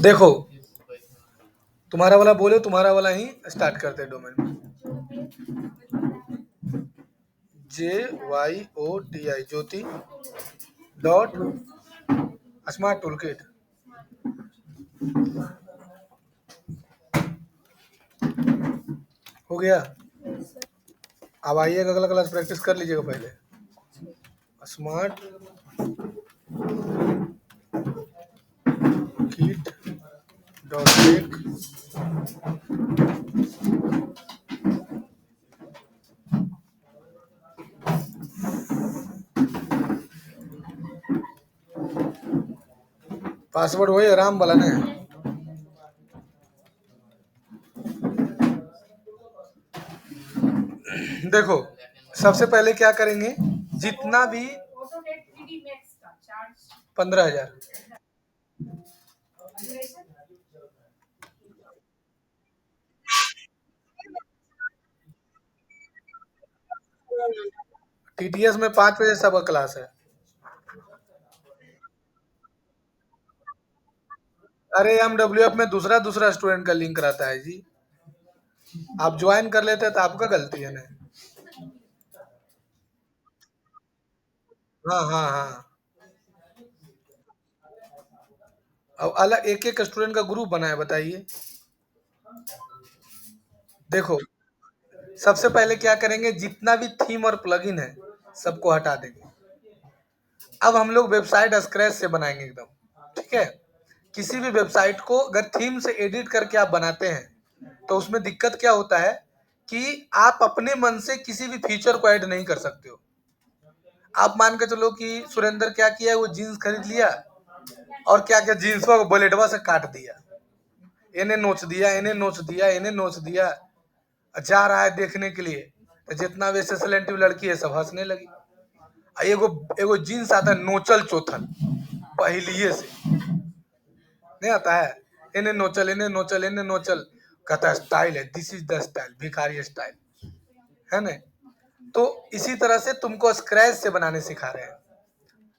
देखो तुम्हारा वाला बोले, तुम्हारा वाला ही स्टार्ट करते हैं डोमेन। JYOTI ज्योति डॉट स्मार्ट टूल किट। हो गया। अब आइएगा अगला क्लास प्रैक्टिस कर लीजिएगा पहले। Smart kit dot take password वही आराम वाला ना। देखो सबसे पहले क्या करेंगे, जितना भी 15,000 TTS में 5 बजे सब क्लास है। अरे MWF में दूसरा दूसरा स्टूडेंट का लिंक रहता है जी, आप ज्वाइन कर लेते हैं तो आपका गलती है ना। हाँ हाँ हाँ। अब अलग एक एक स्टूडेंट का ग्रुप बना है, बताइए। देखो सबसे पहले क्या करेंगे, जितना भी थीम और प्लगइन है सबको हटा देंगे। अब हम लोग वेबसाइट स्क्रैच से बनाएंगे एकदम, ठीक है। किसी भी वेबसाइट को अगर थीम से एडिट करके आप बनाते हैं तो उसमें दिक्कत क्या होता है कि आप अपने मन से किसी भी फीचर को ऐड नहीं कर सकते हो। आप मान के चलो कि सुरेंद्र क्या किया है, वो जीन्स खरीद लिया और क्या क्या जीन्स को बुलेटवा से काट दिया, इन्हें नोच दिया, इन्हें नोच दिया, इन्हें नोच दिया, जा रहा है देखने के लिए, तो जितना भी सेलेंटिव लड़की है सब हंसने लगी। एगो एगो जीन्स आता है नोचल चोथल पहलिए से, नहीं आता है, इन्हें नोचल, इन्हें नोचल, इन्हें नोचल, कहता है स्टाइल है, दिस इज द स्टाइल, भिखारी स्टाइल है ना। तो इसी तरह से तुमको स्क्रैच से बनाने सिखा रहे हैं।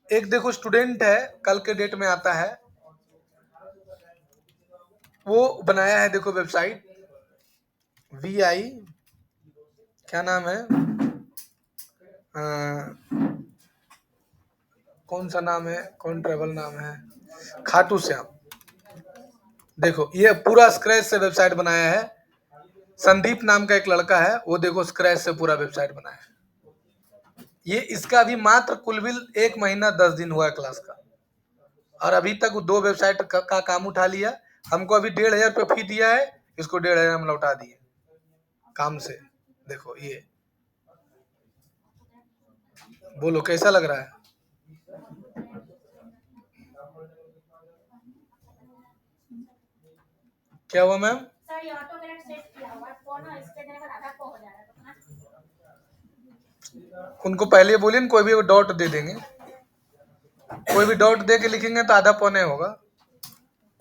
एक देखो स्टूडेंट है, कल के डेट में आता है, वो बनाया है, देखो वेबसाइट VI, क्या नाम है, आ, कौन सा नाम है, कौन ट्रेवल नाम है, खाटू श्याम। देखो ये पूरा स्क्रैच से वेबसाइट बनाया है। संदीप नाम का एक लड़का है, वो देखो स्क्रैच से पूरा वेबसाइट बनाया है। ये इसका भी मात्र कुलबिल 1 महीना 10 दिन हुआ है क्लास का, और अभी तक वो 2 वेबसाइट का काम उठा लिया। हमको अभी 1,500 रुपये फी दिया है, इसको 1,500 हम लौटा दिए काम से। देखो ये, बोलो कैसा लग रहा है। क्या हुआ मैम? उनको पहले बोलिए ना, कोई भी डॉट दे देंगे, कोई भी डॉट दे के लिखेंगे तो आधा पौने होगा।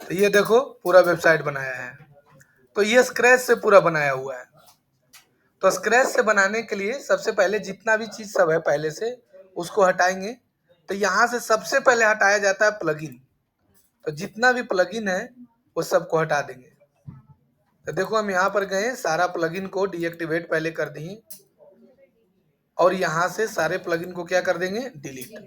तो ये देखो पूरा वेबसाइट बनाया है, तो ये स्क्रैच से पूरा बनाया हुआ है। तो स्क्रैच से बनाने के लिए सबसे पहले जितना भी चीज सब है पहले से उसको हटाएंगे। तो यहाँ से सबसे पहले हटाया जाता है प्लगइन। तो जितना भी प्लगइन है वो सबको हटा देंगे। तो देखो हम यहाँ पर गए, सारा प्लगइन को डीएक्टिवेट पहले कर दिए, और यहाँ से सारे प्लगइन को क्या कर देंगे, डिलीट।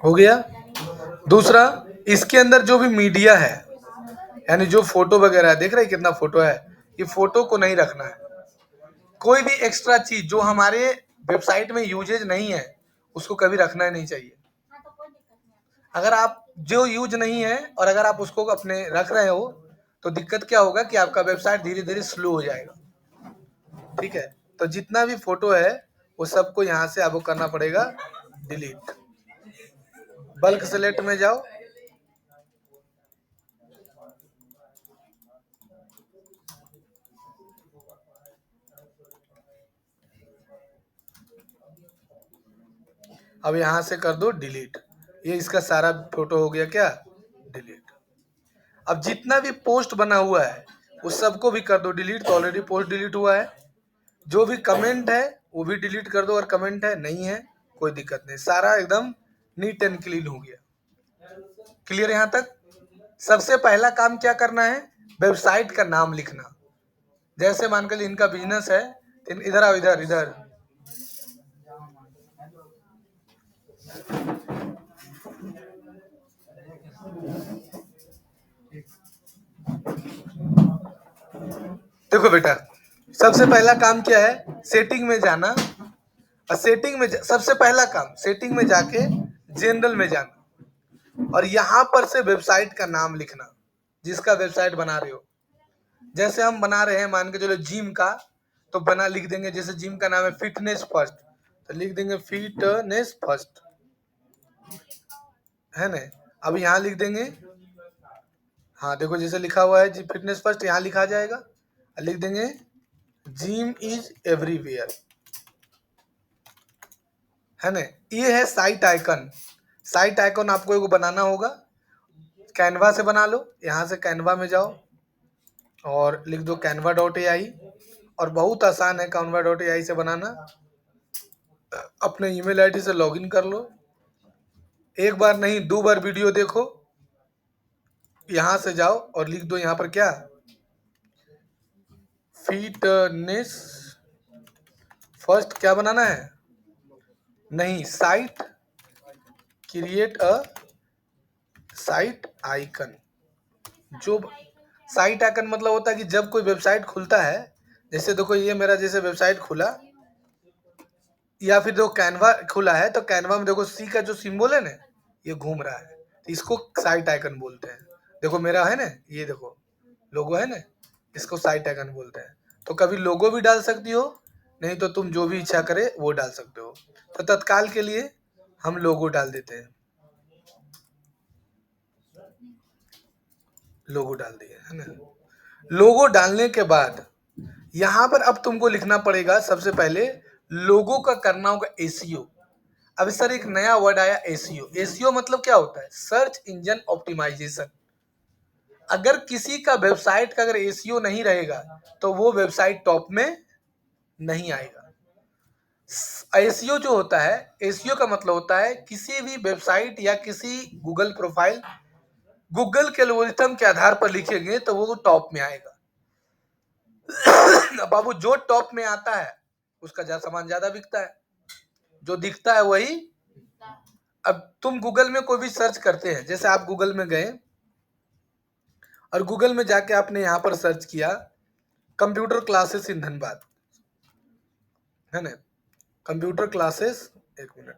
हो गया। दूसरा, इसके अंदर जो भी मीडिया है, यानी जो फोटो वगैरह है, देख रहे हैं कितना फोटो है, ये फोटो को नहीं रखना है। कोई भी एक्स्ट्रा चीज जो हमारे वेबसाइट में यूजेज नहीं है उसको कभी रखना ही नहीं चाहिए। अगर आप जो यूज नहीं है और अगर आप उसको अपने रख रहे हो तो दिक्कत क्या होगा कि आपका वेबसाइट धीरे धीरे स्लो हो जाएगा, ठीक है। तो जितना भी फोटो है वो सबको यहाँ से आपको करना पड़ेगा डिलीट। बल्क सेलेक्ट में जाओ, अब यहाँ से कर दो डिलीट। ये इसका सारा फोटो हो गया क्या, डिलीट। अब जितना भी पोस्ट बना हुआ है उस सबको भी कर दो डिलीट, तो ऑलरेडी पोस्ट डिलीट हुआ है। जो भी कमेंट है वो भी डिलीट कर दो, और कमेंट है नहीं है कोई दिक्कत नहीं, सारा एकदम नीट एंड क्लीन हो गया। क्लियर यहाँ तक? सबसे पहला काम क्या करना है, वेबसाइट का नाम लिखना। जैसे मान कर इनका बिजनेस है, इधर आओ, इधर इधर। देखो बेटा, सबसे पहला काम क्या है, सेटिंग में जाना, और सेटिंग में सबसे पहला काम सेटिंग में जाके जनरल में जाना, और यहाँ पर से वेबसाइट का नाम लिखना जिसका वेबसाइट बना रहे हो। जैसे हम बना रहे हैं मान के चलो जिम का, तो बना लिख देंगे, जैसे जिम का नाम है फिटनेस फर्स्ट, तो लिख देंगे फिटनेस फर्स्ट, है ना। अब यहाँ लिख देंगे, हाँ देखो जैसे लिखा हुआ है जी फिटनेस फर्स्ट, यहाँ लिखा जाएगा, लिख देंगे जिम इज एवरीवेयर, है ना। ये है साइट आइकन। साइट आइकन आपको एगो बनाना होगा, कैनवा से बना लो। यहाँ से कैनवा में जाओ और लिख दो canva.ai, और बहुत आसान है canva.ai से बनाना। अपने ईमेल आईडी से लॉगिन कर लो, एक बार नहीं 2 बार वीडियो देखो। यहाँ से जाओ और लिख दो यहाँ पर क्या, फिटनेस फर्स्ट, क्या बनाना है, नहीं site, create a site icon. जो साइट आइकन मतलब होता है कि जब कोई वेबसाइट खुलता है, जैसे देखो ये मेरा जैसे वेबसाइट खुला, या फिर जो कैनवा खुला है, तो कैनवा में देखो सी का जो सिंबल है ना, ये घूम रहा है, तो इसको साइट आइकन बोलते हैं। देखो मेरा है ना, ये देखो लोगो है ना, इसको साइट आइकन बोलते हैं। तो कभी लोगो भी डाल सकती हो, नहीं तो तुम जो भी इच्छा करे वो डाल सकते हो। तो तत्काल के लिए हम लोगो डाल देते हैं, लोगो डाल दिए, है ना। लोगो डालने के बाद यहाँ पर अब तुमको लिखना पड़ेगा, सबसे पहले लोगो का करना होगा एसीओ। अब सर एक नया वर्ड आया एसीओ। एसीओ मतलब क्या होता है, सर्च इंजन ऑप्टिमाइजेशन। अगर किसी का वेबसाइट का अगर एसीओ नहीं रहेगा तो वो वेबसाइट टॉप में नहीं आएगा। एसीओ जो होता है, एसीओ का मतलब होता है किसी भी वेबसाइट या किसी गूगल प्रोफाइल, गूगल के एल्गोरिथम के आधार पर लिखेंगे तो वो टॉप में आएगा। बाबू जो टॉप में आता है उसका सामान ज्यादा बिकता है, जो दिखता है वही। अब तुम गूगल में कोई भी सर्च करते हैं, जैसे आप गूगल में गए और गूगल में जाके आपने यहाँ पर सर्च किया कंप्यूटर क्लासेस इन धनबाद, है ना, कंप्यूटर क्लासेस, एक मिनट,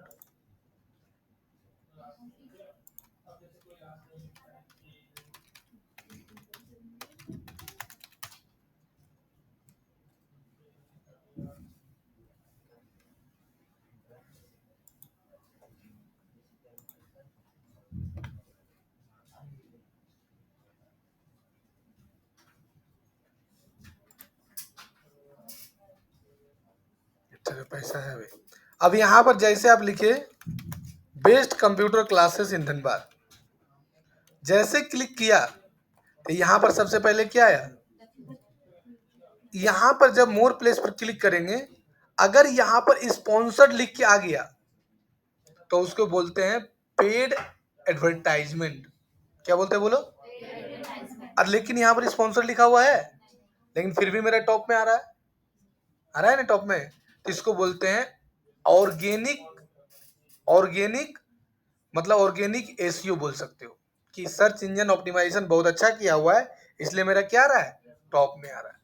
पैसा है भाई। अब यहाँ पर जैसे आप लिखे best computer classes in Dhanbad, जैसे क्लिक किया तो यहाँ पर सबसे पहले क्या आया, यहाँ पर जब मोर प्लेस पर क्लिक करेंगे, अगर यहाँ पर स्पॉन्सर्ड लिख के आ गया तो उसको बोलते हैं पेड एडवर्टाइजमेंट। क्या बोलते हैं बोलो? और लेकिन यहाँ पर स्पॉन्सर लिखा हुआ है, लेकिन फिर भी मेरा टॉप में आ रहा है, आ रहा है ना टॉप में, तो इसको बोलते हैं ऑर्गेनिक। ऑर्गेनिक मतलब ऑर्गेनिक एसईओ बोल सकते हो, कि सर्च इंजन ऑप्टिमाइजेशन बहुत अच्छा किया हुआ है, इसलिए मेरा क्या आ रहा है, टॉप में आ रहा है।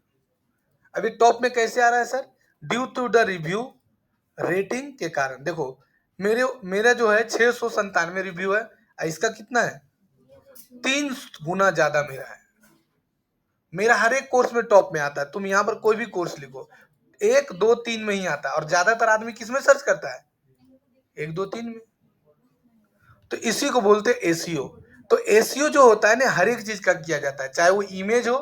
अभी टॉप में कैसे आ रहा है sir, due to the review rating के कारण। देखो मेरा जो है 697 रिव्यू है, इसका कितना है, 3 गुना ज्यादा मेरा है। मेरा हर एक कोर्स में टॉप में आता है। तुम यहाँ पर कोई भी कोर्स लिखो, 1 2 3 में ही आता है, और ज्यादातर आदमी किस में सर्च करता है, 1 2 3 में। तो इसी को बोलते हैं एसीओ। तो एसीओ जो होता है ना, हर एक चीज का किया जाता है, चाहे वो इमेज हो,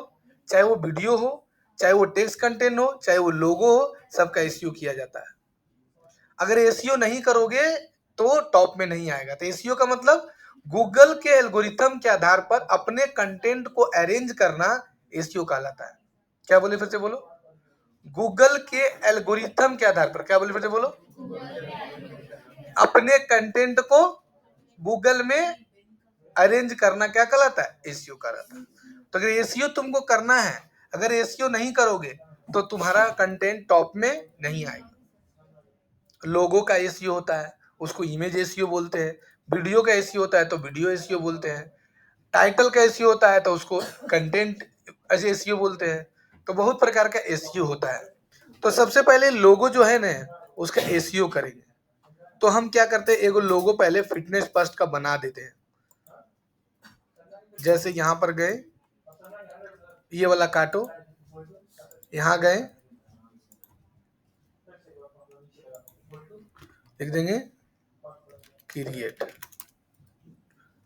चाहे वो वीडियो हो, चाहे वो टेक्स्ट कंटेंट हो, चाहे वो लोगो हो, सबका एसीओ किया जाता है। अगर एसीओ नहीं करोगे तो टॉप में नहीं आएगा। तो एसीओ का मतलब गूगल के एल्गोरिथम के आधार पर अपने कंटेंट को अरेंज करना एसईओ कहलाता है। क्या बोले, फिर से बोलो। गूगल के एल्गोरिथम के आधार पर, क्या बोले, फिर से बोलो। अपने कंटेंट को गूगल में अरेंज करना क्या कहलाता है, एसईओ कहलाता है। तो अगर एसईओ तुमको करना है, अगर एसईओ नहीं करोगे तो तुम्हारा कंटेंट टॉप में नहीं आएगा। लोगो का एसईओ होता है, उसको इमेज एसईओ बोलते हैं। वीडियो का एसईओ होता है तो वीडियो एसईओ बोलते हैं। टाइटल का एसईओ होता है तो उसको कंटेंट एसईओ बोलते हैं। तो बहुत प्रकार का एसईओ होता है। तो सबसे पहले लोगो जो है ना, उसका एसईओ करेंगे। तो हम क्या करते हैं, एगो लोगो पहले फिटनेस फर्स्ट का बना देते हैं। जैसे यहाँ पर गए, ये वाला काटो, यहाँ गए, लिख देंगे क्रिएट।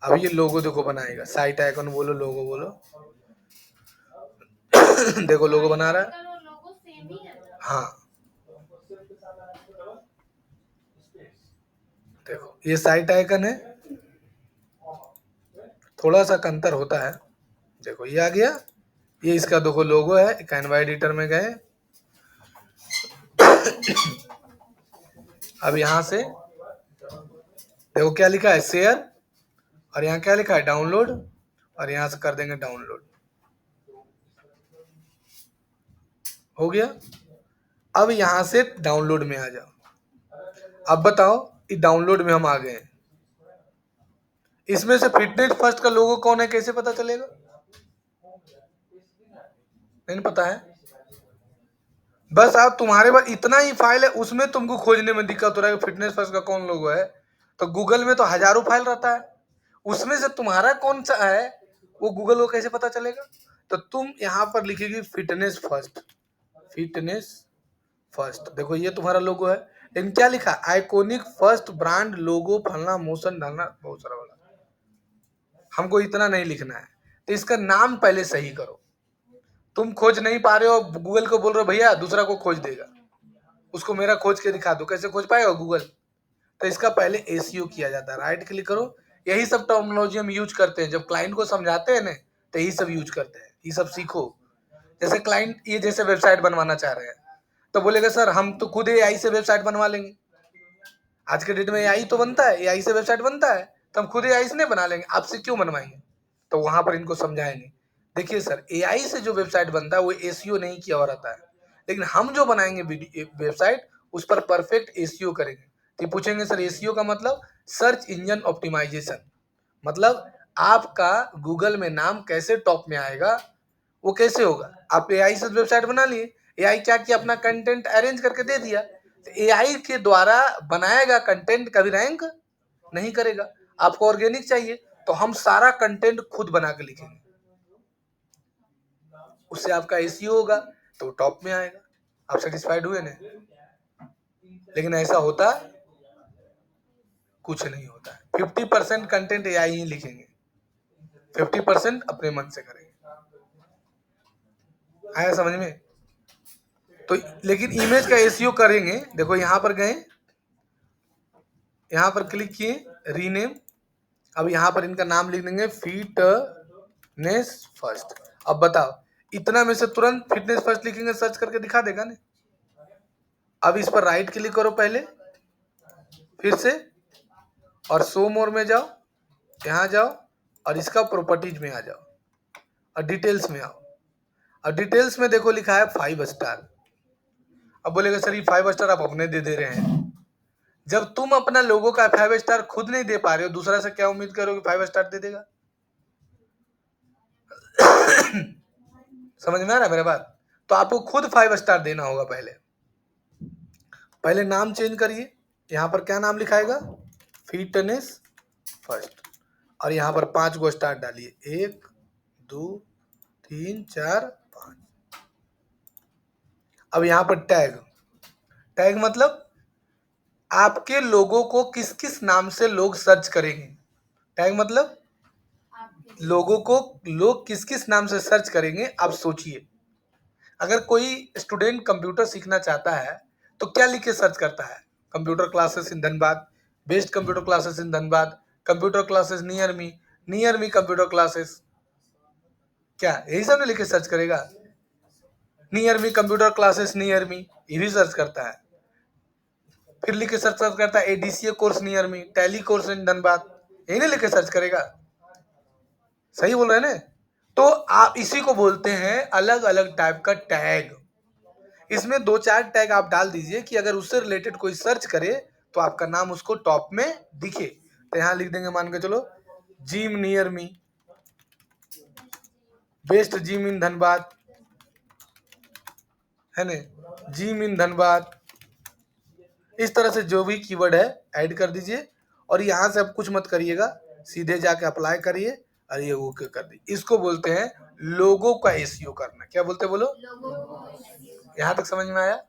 अब ये लोगो देखो बनाएगा, साइट आइकन बोलो, लोगो बोलो। देखो लोगो बना रहा है। हाँ, देखो ये साइट आइकन है, थोड़ा सा अंतर होता है। देखो ये आ गया, ये इसका देखो लोगो है। कैनवा एडिटर में गए, अब यहाँ से देखो क्या लिखा है, शेयर, और यहाँ क्या लिखा है, डाउनलोड, और यहाँ से कर देंगे डाउनलोड। हो गया। अब यहाँ से डाउनलोड में आ जाओ। अब बताओ, इस डाउनलोड में हम आ गए। इसमें से फिटनेस फर्स्ट का लोगो कौन है, कैसे पता चलेगा? नहीं पता है। बस आप तुम्हारे पास इतना ही फाइल है, उसमें तुमको खोजने में दिक्कत हो रहा है कि फिटनेस फर्स्ट का कौन लोगो है। तो गूगल में तो हजारों फाइल रहता है, उसमें से तुम्हारा कौन सा है वो गूगल को कैसे पता चलेगा? तो तुम यहाँ पर लिखेगी फिटनेस फर्स्ट, फिटनेस फर्स्ट। देखो ये तुम्हारा लोगो है, लेकिन क्या लिखा, आइकॉनिक फर्स्ट ब्रांड लोगो फलना मोशन डालना, बहुत सारा वाला। हमको इतना नहीं लिखना है, तो इसका नाम पहले सही करो। तुम खोज नहीं पा रहे हो, गूगल को बोल रहे हो भैया दूसरा को खोज देगा, उसको मेरा खोज के दिखा दो, कैसे खोज पाएगा गूगल? तो इसका पहले एसईओ किया जाता है। राइट क्लिक करो, यही सब टर्मिनोलॉजी हम यूज करते हैं जब क्लाइंट को समझाते हैं ना, तो यही सब यूज करते हैं, ये सब सीखो। जैसे क्लाइंट ये जैसे वेबसाइट बनवाना चाह रहे हैं, तो बोलेगा सर हम तो खुद एआई से वेबसाइट बनवा लेंगे। आज के डेट में एआई तो बनता है, एआई से वेबसाइट बनता है, तो हम खुद एआई से नहीं बना लेंगे, आपसे क्यों बनवाएंगे? तो वहां पर इनको समझाएंगे, देखिए सर एआई से जो वेबसाइट बनता है वो एसईओ नहीं किया हुआ रहता है, लेकिन हम जो बनाएंगे वेबसाइट उस पर परफेक्ट एसईओ करेंगे। तो पूछेंगे सर एसईओ का मतलब, सर्च इंजन ऑप्टिमाइजेशन, मतलब आपका गूगल में नाम कैसे टॉप में आएगा, वो कैसे होगा? आप एआई से वेबसाइट बना लिए, एआई क्या किया, अपना कंटेंट अरेंज करके दे दिया, तो एआई के द्वारा बनाएगा कंटेंट कभी रैंक नहीं करेगा। आपको ऑर्गेनिक चाहिए, तो हम सारा कंटेंट खुद बना के लिखेंगे, उससे आपका एसईओ होगा तो टॉप में आएगा। आप सेटिस्फाइड हुए ना? लेकिन ऐसा होता कुछ नहीं होता है। 50% कंटेंट एआई ही लिखेंगे, 50% अपने मन से करेंगे। आया समझ में? तो लेकिन इमेज का एसईओ करेंगे। देखो यहाँ पर गए, यहाँ पर क्लिक किए, रीनेम। अब यहाँ पर इनका नाम लिख देंगे फिटनेस फर्स्ट। अब बताओ, इतना में से तुरंत फिटनेस फर्स्ट लिखेंगे, सर्च करके दिखा देगा ना। अब इस पर राइट क्लिक करो पहले, फिर से, और शो मोर में जाओ, यहाँ जाओ, और इसका प्रॉपर्टीज में आ जाओ, और डिटेल्स में आओ। और डिटेल्स में देखो लिखा है 5 स्टार। अब बोलेगा सर ये 5 स्टार आप अपने दे रहे हैं। जब तुम अपना लोगो का 5 स्टार खुद नहीं दे पा रहे हो, दूसरा से क्या उम्मीद करोगे 5 स्टार दे देगा? समझ में आ रहा है मेरा बात? तो आपको खुद 5 स्टार देना होगा। पहले नाम चेंज करिए, यहाँ पर क्या नाम लिखाएगा, फिटनेस फर्स्ट, और यहाँ पर 5 गो स्टार डालिए, 1 2 3 4 5। अब यहाँ पर टैग, टैग मतलब आपके लोगों को किस किस नाम से लोग सर्च करेंगे। टैग मतलब लोगों को लोग किस किस नाम से सर्च करेंगे। आप सोचिए, अगर कोई स्टूडेंट कंप्यूटर सीखना चाहता है तो क्या लिख के सर्च करता है, computer classes in Dhanbad, best computer classes in Dhanbad, computer classes near me computer classes, क्या यही सब ने लिखे सर्च करेगा? Near me computer classes near me, ये भी सर्च करता है। फिर लिख के सर्च करता है ADCA course near me, tally course in Dhanbad, यही नहीं लिख के सर्च करेगा? सही बोल रहे हैं ना? तो आप इसी को बोलते हैं अलग अलग टाइप का टैग। इसमें 2-4 टैग आप डाल दीजिए कि अगर उससे रिलेटेड कोई सर्च करे तो आपका नाम उसको टॉप में दिखे। तो यहां लिख देंगे, मान के चलो gym near me, best gym in Dhanbad, है ना, जिम इन धनबाद। इस तरह से जो भी कीवर्ड है ऐड कर दीजिए और यहाँ से अब कुछ मत करिएगा, सीधे जाके अप्लाई करिए और ये ओके कर दीजिए। इसको बोलते हैं लोगो का एसईओ करना। क्या बोलते हैं बोलो? यहाँ तक समझ में आया?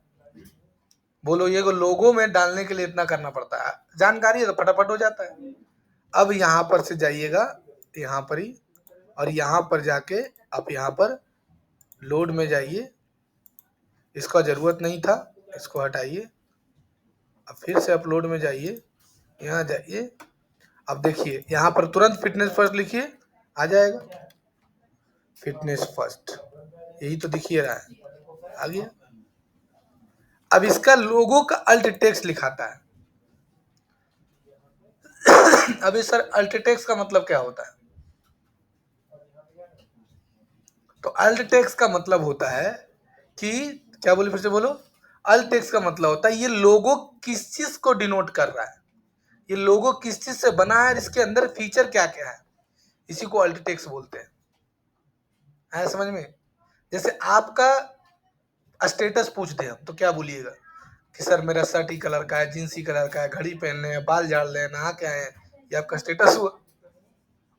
बोलो, ये लोगो में डालने के लिए इतना करना पड़ता है, जानकारी है तो फटाफट हो जाता है। अब यहाँ पर से जाइएगा यहाँ पर ही, और यहाँ पर जाके आप यहाँ पर लोड में जाइए, इसका जरूरत नहीं था, इसको हटाइए। अब फिर से अपलोड में जाइए, यहाँ जाइए। अब देखिए यहाँ पर तुरंत फिटनेस फर्स्ट लिखिए, आ जाएगा फिटनेस फर्स्ट, यही तो दिखिए रहा है, आ गया। अब इसका लोगो का अल्ट टेक्स्ट लिखाता है। अभी सर अल्ट टेक्स्ट का मतलब क्या होता है? तो अल्ट टेक्स्ट का मतलब होता है कि, क्या बोले फिर से बोलो? अल्ट टेक्स्ट का मतलब होता है ये लोगो किस चीज को डिनोट कर रहा है, ये लोगो किस चीज से बना है, इसके अंदर फीचर क्या क्या है, इसी को अल्ट टेक्स्ट बोलते हैं। आया समझ में? जैसे आपका स्टेटस पूछ दे हम तो क्या बोलिएगा कि सर मेरा शर्ट ही कलर का है, जींस ही कलर का है, घड़ी पहन ले हैं, बाल झाड़ ले हैं, नहा के आए हैं, ये आपका स्टेटस हुआ।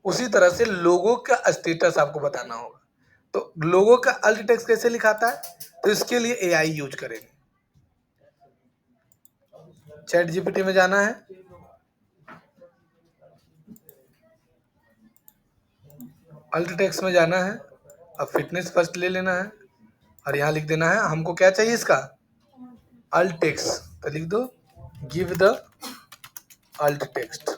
उसी तरह से लोगों का स्टेटस आपको बताना होगा। तो लोगों का अल्ट टेक्स्ट कैसे लिखाता है? तो इसके लिए एआई यूज करेंगे। चैट जीपीटी में जाना है, अल्ट टेक्स्ट में जाना है, अब फिटनेस फर्स्ट ले लेना है और यहाँ लिख देना है हमको क्या चाहिए इसका अल्ट टेक्स्ट। तो लिख दो गिव द अल्ट टेक्स्ट।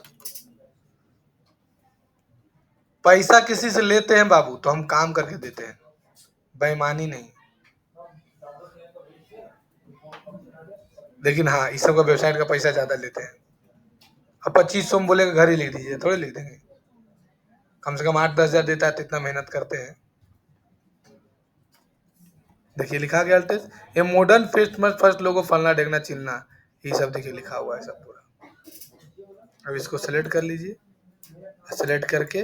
पैसा किसी से लेते हैं बाबू तो हम काम करके देते हैं, बेईमानी नहीं। लेकिन हाँ, इस सब का वेबसाइट का पैसा ज्यादा लेते हैं। अब 2500 में बोलेगा घर ही लिख दीजिए, थोड़े लिख देंगे, कम से कम 8-10 हजार देता है तो इतना मेहनत करते हैं। देखिए लिखा गया अल्टेज, ये मॉडर्न फेस्ट मत फर्स्ट लोगो फलना ढेगना चिन्ना, ये सब देखिए लिखा हुआ है सब पूरा। अब इसको सेलेक्ट कर लीजिए, सेलेक्ट करके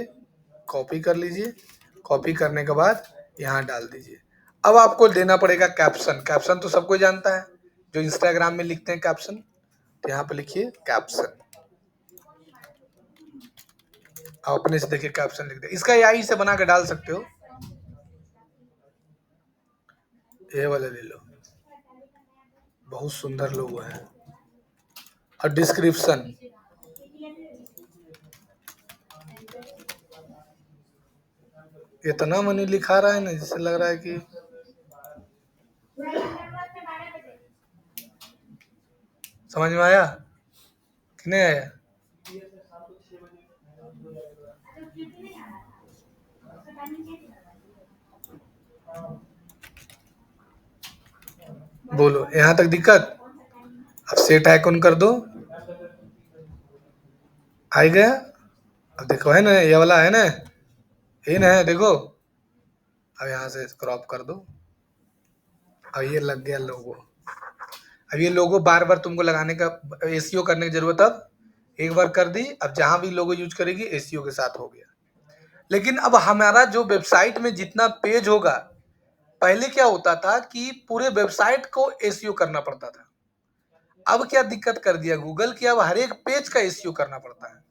कॉपी कर लीजिए, कॉपी करने के बाद यहाँ डाल दीजिए। अब आपको देना पड़ेगा कैप्शन। कैप्शन तो सबको जानता है, जो इंस्टाग्राम में लिखते हैं कैप्शन, तो यहाँ पे लिखिए कैप्शन। आप अपने से देखिए कैप्शन लिख दे, इसका एआई से बना के डाल सकते हो, ये वाला ले लो, बहुत सुंदर लोगो है। और डिस्क्रिप्शन, इतना मनी लिखा रहा है ना जिससे लग रहा है कि समझ में आया कि नहीं आया? बोलो यहाँ तक दिक्कत? अब सेट आइकन कर दो, आ गया। अब देखो है ना, ये वाला है ना, ये ना है, देखो। अब यहाँ से क्रॉप कर दो, अब ये लग गया लोगो। अब ये लोगो बार बार तुमको लगाने का, एसईओ करने की जरूरत अब एक बार कर दी, अब जहां भी लोगो यूज करेगी एसईओ के साथ हो गया। लेकिन अब हमारा जो वेबसाइट में जितना पेज होगा, पहले क्या होता था कि पूरे वेबसाइट को एसईओ करना पड़ता था। अब क्या दिक्कत कर दिया गूगल की, अब हर एक पेज का एसईओ करना पड़ता है।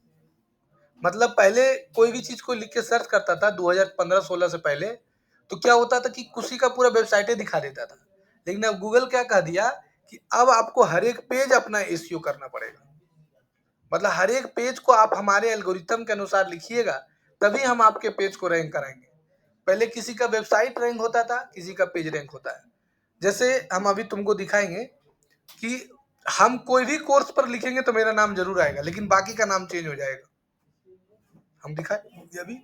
मतलब पहले कोई भी चीज को लिख के सर्च करता था 2015-16 से पहले, तो क्या होता था कि उसी का पूरा वेबसाइट दिखा देता था। लेकिन अब गूगल क्या कह दिया कि अब आपको हर एक पेज अपना एसईओ करना पड़ेगा। मतलब हर एक पेज को आप हमारे एल्गोरिथम के अनुसार लिखिएगा, तभी हम आपके पेज को रैंक कराएंगे। पहले किसी का वेबसाइट रैंक होता था, किसी का पेज रैंक होता है। जैसे हम अभी तुमको दिखाएंगे कि हम कोई भी कोर्स पर लिखेंगे तो मेरा नाम जरूर आएगा, लेकिन बाकी का नाम चेंज हो जाएगा। हम दिखाए ये अभी।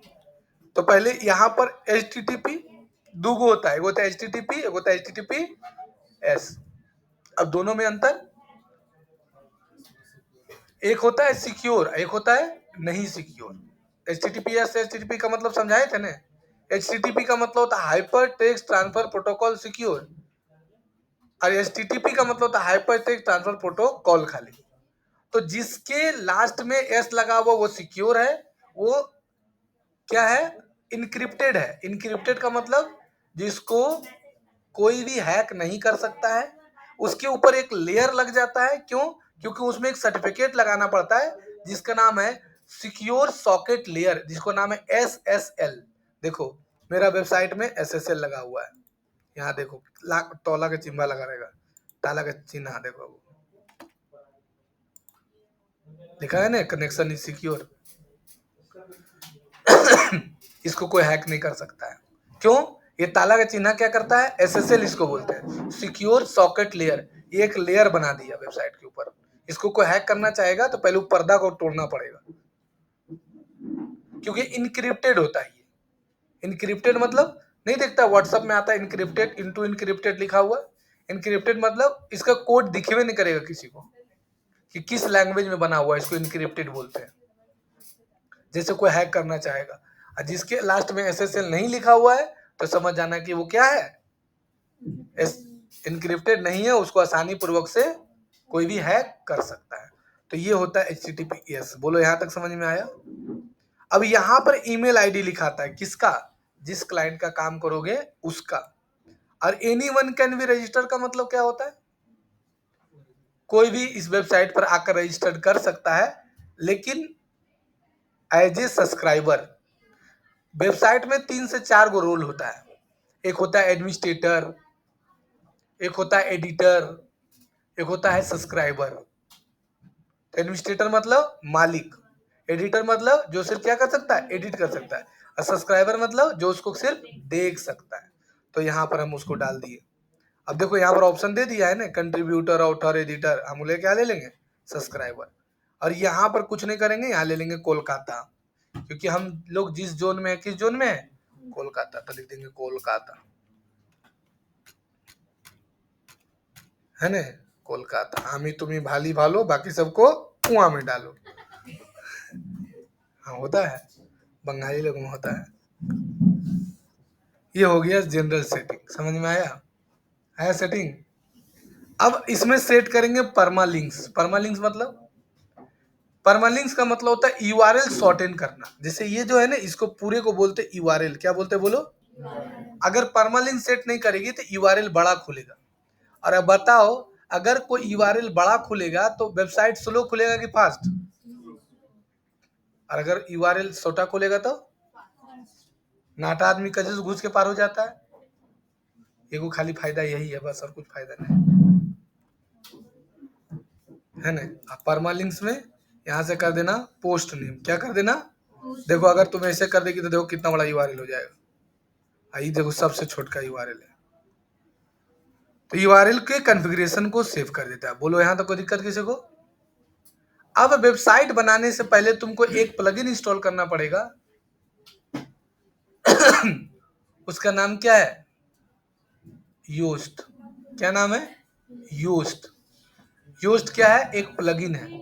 तो पहले यहाँ पर HTTP दूगो होता है, एक होता है HTTP, एक होता है HTTPS। अब दोनों में अंतर, एक होता है सिक्योर, एक होता है नहीं सिक्योर। HTTPS HTTP का मतलब समझाए थे ना। HTTP का मतलब होता है hyper text transfer protocol secure, और HTTP का मतलब होता है हाइपर टेक्स्ट ट्रांसफर प्रोटोकॉल खाली। तो जिसके लास्ट में एस लगा हुआ वो सिक्योर है, वो क्या है, इनक्रिप्टेड है। इनक्रिप्टेड का मतलब जिसको कोई भी हैक नहीं कर सकता है। उसके ऊपर एक लेयर लग जाता है, क्यों, क्योंकि उसमें एक सर्टिफिकेट लगाना पड़ता है जिसका नाम है सिक्योर सॉकेट लेयर, जिसको नाम है SSL। देखो मेरा वेबसाइट में SSL लगा हुआ है, यहाँ देखो तौला का चिन्ह लगा रहेगा, ताला का चिन्ह देखो लिखा है ना, कनेक्शन इज सिक्योर। इसको कोई हैक नहीं कर सकता है। क्यों, ये ताला का चिन्ह क्या करता है, SSL इसको बोलते हैं, सिक्योर सॉकेट लेयर। ये एक लेयर बना दिया वेबसाइट के ऊपर। इसको कोई हैक करना चाहेगा तो पहले पर्दा को तोड़ना पड़ेगा, क्योंकि इनक्रिप्टेड होता है। ये इनक्रिप्टेड मतलब नहीं देखता, व्हाट्सएप में आता है इनक्रिप्टेड इनटू इनक्रिप्टेड लिखा हुआ। इनक्रिप्टेड मतलब इसका कोड दिखेवे नहीं करेगा किसी को कि किस लैंग्वेज में बना हुआ है, इसको इनक्रिप्टेड बोलते हैं। जैसे कोई हैक करना चाहेगा और जिसके लास्ट में SSL नहीं लिखा हुआ है तो समझ जाना कि वो क्या है, इनक्रिप्टेड नहीं है, उसको आसानी पूर्वक से कोई भी हैक कर सकता है। तो ये होता है HTTPS। बोलो यहाँ तक समझ में आया। अब यहाँ पर ईमेल आईडी लिखाता है किसका, जिस क्लाइंट का काम करोगे उसका। और एनीवन कैन बी रजिस्टर का मतलब क्या होता है, कोई भी इस वेबसाइट पर आकर रजिस्टर कर सकता है, लेकिन एज ए सब्सक्राइबर। वेबसाइट में 3 से 4 गो रोल होता है। एक होता है एडमिनिस्ट्रेटर, एक होता है एडिटर, एक होता है सब्सक्राइबर। एडमिनिस्ट्रेटर मतलब मालिक, एडिटर मतलब जो सिर्फ क्या कर सकता है, एडिट कर सकता है, और सब्सक्राइबर मतलब जो उसको सिर्फ देख सकता है। तो यहाँ पर हम उसको डाल दिए। अब देखो यहाँ पर ऑप्शन दे दिया है ना, कंट्रीब्यूटर, ऑथर, एडिटर। हम ले क्या ले लेंगे, सब्सक्राइबर। और यहाँ पर कुछ नहीं करेंगे, यहाँ ले लेंगे कोलकाता, क्योंकि हम लोग जिस जोन में है, किस जोन में है, कोलकाता। तो लिख देंगे कोलकाता, है ना, कोलकाता। आमी तुम्हें भाली भालो, बाकी सबको कुआं में डालो। हाँ होता है, बंगाली लोगों में होता है। ये हो गया जनरल सेटिंग, समझ में आया सेटिंग। अब इसमें सेट करेंगे परमालिंक्स। परमालिंक्स मतलब, परमालिंक्स का मतलब होता है URL शॉर्टेन करना। जैसे ये जो है ना, इसको पूरे को बोलते URL, क्या बोलते बोलो। अगर परमालिंक सेट नहीं करेगी तो URL बड़ा खुलेगा। और अब बताओ, अगर कोई URL बड़ा खुलेगा तो वेबसाइट स्लो खुलेगा कि फास्ट, और अगर URL छोटा खुलेगा तो नाटा आदमी कजे से घुस के पार हो जाता है। एगो खाली फायदा यही है बस, और कुछ फायदा नहीं है ना। परमालिंक्स में यहाँ से कर देना पोस्ट नेम, क्या कर देना, देखो अगर तुम ऐसे कर देगी तो देखो कितना बड़ा URL हो जाएगा। आई देखो सबसे छोटका URL है। तो URL के कॉन्फ़िगरेशन को सेव कर देता है। बोलो यहाँ तक कोई दिक्कत किसी को। अब वेबसाइट बनाने से पहले तुमको एक प्लगइन इंस्टॉल करना पड़ेगा। उसका नाम क्या है, योस्ट। क्या नाम है, योस्ट। योस्ट क्या है, एक प्लगइन है।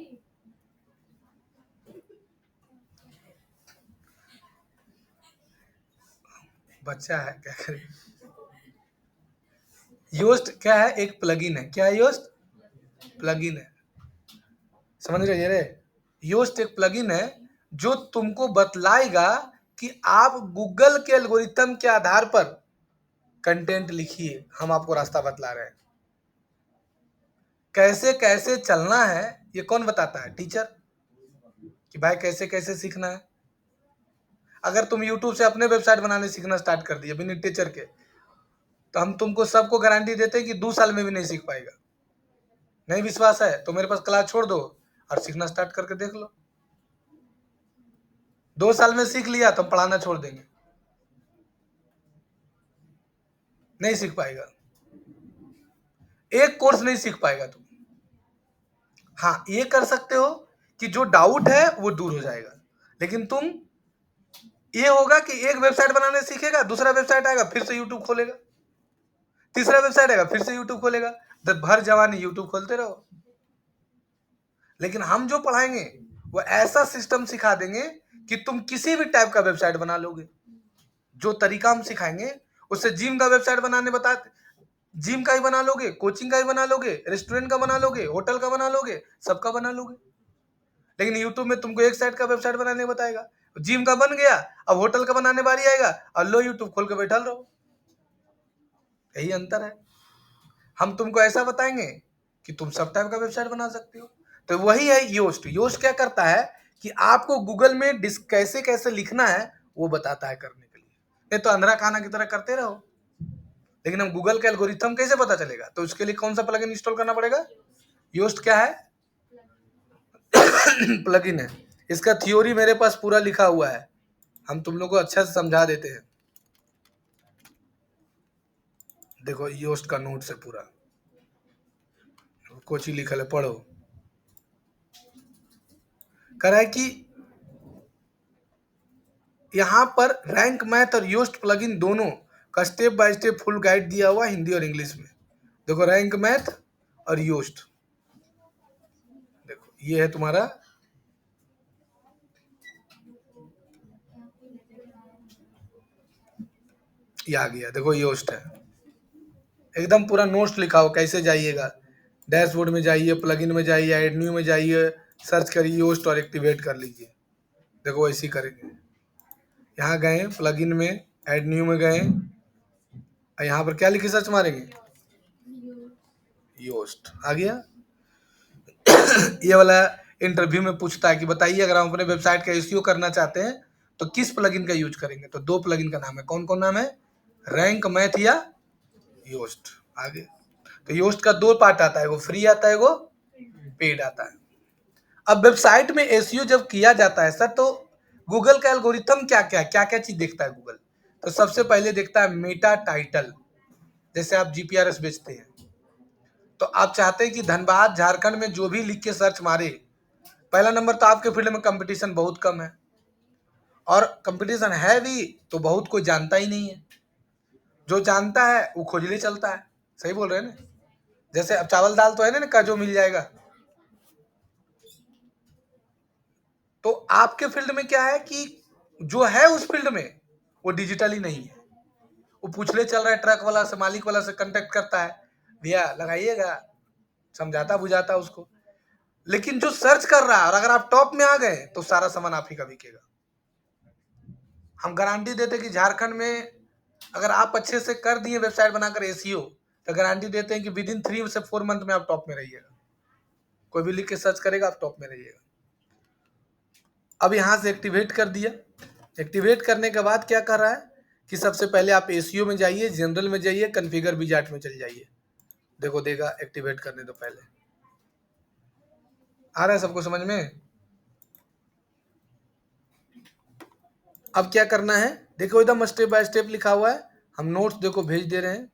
बच्चा है क्या करें। योस्ट क्या है, एक प्लगइन है। क्या है योस्ट, प्लगइन है। समझ रहे रे, योस्ट एक प्लगइन है जो तुमको बतलाएगा कि आप गूगल के एल्गोरिथम के आधार पर कंटेंट लिखिए। हम आपको रास्ता बतला रहे हैं, कैसे कैसे चलना है। ये कौन बताता है, टीचर, कि भाई कैसे कैसे सीखना है। अगर तुम YouTube से अपने वेबसाइट बनाने सीखना स्टार्ट कर दिए बिना टीचर के, तो हम तुमको सबको गारंटी देते हैं कि 2 साल में भी नहीं सीख पाएगा। नहीं विश्वास है तो मेरे पास क्लास छोड़ दो और सीखना स्टार्ट करके देख लो। 2 साल में सीख लिया तो हम पढ़ाना छोड़ देंगे, नहीं सीख पाएगा। एक कोर्स नहीं सीख पाएगा तुम। हाँ ये कर सकते हो कि जो डाउट है वो दूर हो जाएगा, लेकिन तुम ये होगा कि एक वेबसाइट बनाने सीखेगा, दूसरा वेबसाइट आएगा फिर से यूट्यूब खोलेगा, तीसरा वेबसाइट आएगा फिर से यूट्यूब खोलेगा, तो भर जवानी यूट्यूब खोलते रहो। लेकिन हम जो पढ़ाएंगे वो ऐसा सिस्टम सिखा देंगे कि तुम किसी भी टाइप का वेबसाइट बना लोगे। जो तरीका हम सिखाएंगे उससे जिम का वेबसाइट बनाने बताते, जिम का ही बना लोगे, कोचिंग का ही बना लोगे, रेस्टोरेंट का बना लोगे, होटल का बना लोगे, सबका बना लोगे। लेकिन यूट्यूब में तुमको एक साइड का वेबसाइट बनाने बताएगा, जिम का बन गया, अब होटल का बनाने बारी आएगा और लो यूट्यूब खोल के बैठल रहो। यही अंतर है। हम तुमको ऐसा बताएंगे कि तुम सब टाइप का वेबसाइट बना सकते हो। तो वही है योस्ट। योस्ट क्या करता है कि आपको गूगल में कैसे कैसे लिखना है वो बताता है करने के लिए। नहीं तो अंधरा खाना की तरह करते रहो। लेकिन हम गूगल का एल्गोरिथम कैसे पता चलेगा? तो उसके लिए कौन सा प्लगइन इंस्टॉल करना पड़ेगा? योस्ट क्या है? प्लगइन है। इसका थ्योरी मेरे पास पूरा लिखा हुआ है, हम तुम लोग को अच्छा से समझा देते हैं। देखो योस्ट का नोट्स है पूरा, कुछ ही लिखल है, पढ़ो। कह रहा है कि यहाँ पर रैंक मैथ और योस्ट प्लगइन दोनों का step by step full guide दिया हुआ हिंदी और इंग्लिश में। देखो रैंक मैथ और योस्ट, देखो ये है तुम्हारा, ये आ गया। देखो योस्ट है, एकदम पूरा नोट्स लिखा हो कैसे जाइएगा। डैशबोर्ड में जाइए, प्लगइन में जाइए, ऐड न्यू में जाइए, सर्च करिए योस्ट और एक्टिवेट कर लीजिए। देखो ऐसे ही करेंगे। यहाँ गए प्लगइन में, ऐड न्यू में गए, यहाँ पर क्या लिखे सर्च मारेंगे? योस्ट आ गया। ये वाला इंटरव्यू में पूछता है कि बताइए अगर हम अपने वेबसाइट का एसईओ करना चाहते हैं तो किस प्लगइन का यूज करेंगे? तो दो प्लगइन का नाम है। कौन कौन नाम है? रैंक मैथ या योस्ट। आगे तो योस्ट का दो पार्ट आता है, वो फ्री आता है, वो पेड आता है। अब वेबसाइट में एसईओ जब किया जाता है सर, तो गूगल का एल्गोरिथम क्या क्या क्या क्या चीज देखता है गूगल? तो सबसे पहले देखता है मेटा टाइटल। जैसे आप जीपीआरएस बेचते हैं, तो आप चाहते हैं कि धनबाद झारखंड में जो भी लिख के सर्च मारे, पहला नंबर तो आपके फील्ड में कंपटीशन बहुत कम है, और कंपटीशन है भी तो बहुत कोई जानता ही नहीं है। जो जानता है वो खोजने चलता है। सही बोल रहे हैं ना? जैसे अब चावल दाल तो है ना का जो मिल जाएगा, तो आपके फील्ड में क्या है कि जो है उस फील्ड में वो डिजिटली नहीं है। वो पूछले चल रहा है, ट्रक वाला से, मालिक वाला से कांटेक्ट करता है, भैया लगाइएगा, समझाता बुझाता उसको। लेकिन जो सर्च कर रहा है, और अगर आप टॉप में आ गए तो सारा सामान आप ही का बिकेगा। हम गारंटी देते कि झारखंड में अगर आप अच्छे से कर दिए वेबसाइट बनाकर एसईओ, तो गारंटी देते हैं कि विद इन 3 से 4 मंथ में आप टॉप में रहिएगा। कोई भी लिख के सर्च करेगा आप टॉप में रहिएगा। अब यहाँ से एक्टिवेट कर दिया। एक्टिवेट करने के बाद क्या कर रहा है कि सबसे पहले आप एसईओ में जाइए, जनरल में जाइए, कॉन्फ़िगर विजार्ट में चल जाइए। देखो देगा, एक्टिवेट करने दो पहले। आ रहा है सबको समझ में? अब क्या करना है देखो, एकदम स्टेप बाय स्टेप लिखा हुआ है। हम नोट्स देखो भेज दे रहे हैं।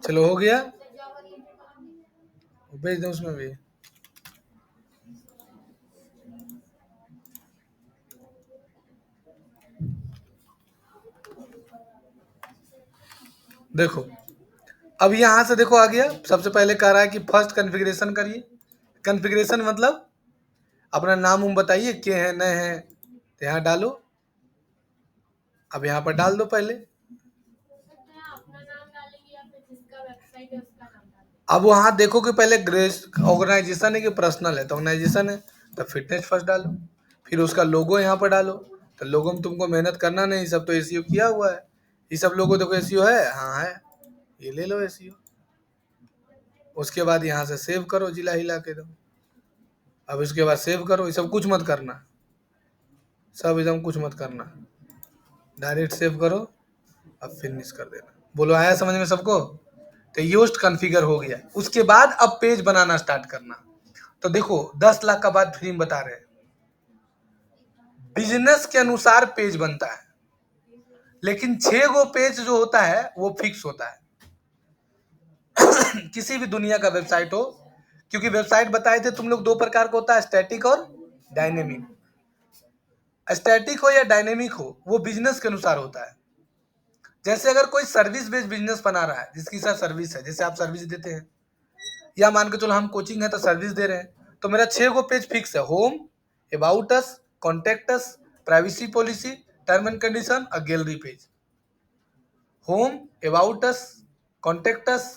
चलो हो गया, भेज दें उसमें भी। देखो अब यहाँ से देखो आ गया। सबसे पहले कह रहा है कि फर्स्ट कॉन्फ़िगरेशन करिए। कॉन्फ़िगरेशन मतलब अपना नाम उम बताइए, के हैं नए हैं, तो यहाँ डालो। अब यहाँ पर डाल दो पहले। अब वहाँ देखो कि पहले ग्रेस ऑर्गेनाइजेशन है कि पर्सनल है, तो ऑर्गेनाइजेशन है तो फिटनेस फर्स्ट डालो। फिर उसका लोगो यहाँ पर डालो। तो लोगो में तुमको मेहनत करना नहीं, सब तो एसईओ किया हुआ है। ये सब लोगो देखो एसईओ है, हाँ है, ये ले लो एसईओ। उसके बाद यहाँ से सेव करो, जिला हिला के दो। अब इसके बाद सेव करो, ये सब कुछ मत करना। सब एकदम कुछ मत करना, डायरेक्ट सेव करो, अब फिनिश कर देना। बोलो आया समझ में सबको? तो योस्ट कॉन्फ़िगर हो गया। उसके बाद अब पेज बनाना स्टार्ट करना। तो देखो 10 लाख का बात फ्री में बता रहे हैं। बिजनेस के अनुसार पेज बनता है, लेकिन 6 गो पेज जो होता है वो फिक्स होता है। किसी भी दुनिया का वेबसाइट हो, क्योंकि वेबसाइट बताए थे तुम लोग 2 प्रकार का होता है, स्टैटिक और डायनेमिक। स्टैटिक हो या डायनेमिक हो, वो बिजनेस के अनुसार होता है। जैसे अगर कोई सर्विस बेस्ड बिजनेस बना रहा है, जिसकी साथ सर्विस है, जैसे आप सर्विस देते हैं, या मान के चलो हम कोचिंग है तो सर्विस दे रहे हैं, तो मेरा 6 गो पेज फिक्स है। Home, about us, contact us, privacy policy, term and condition और gallery page. Home, about us, contact us,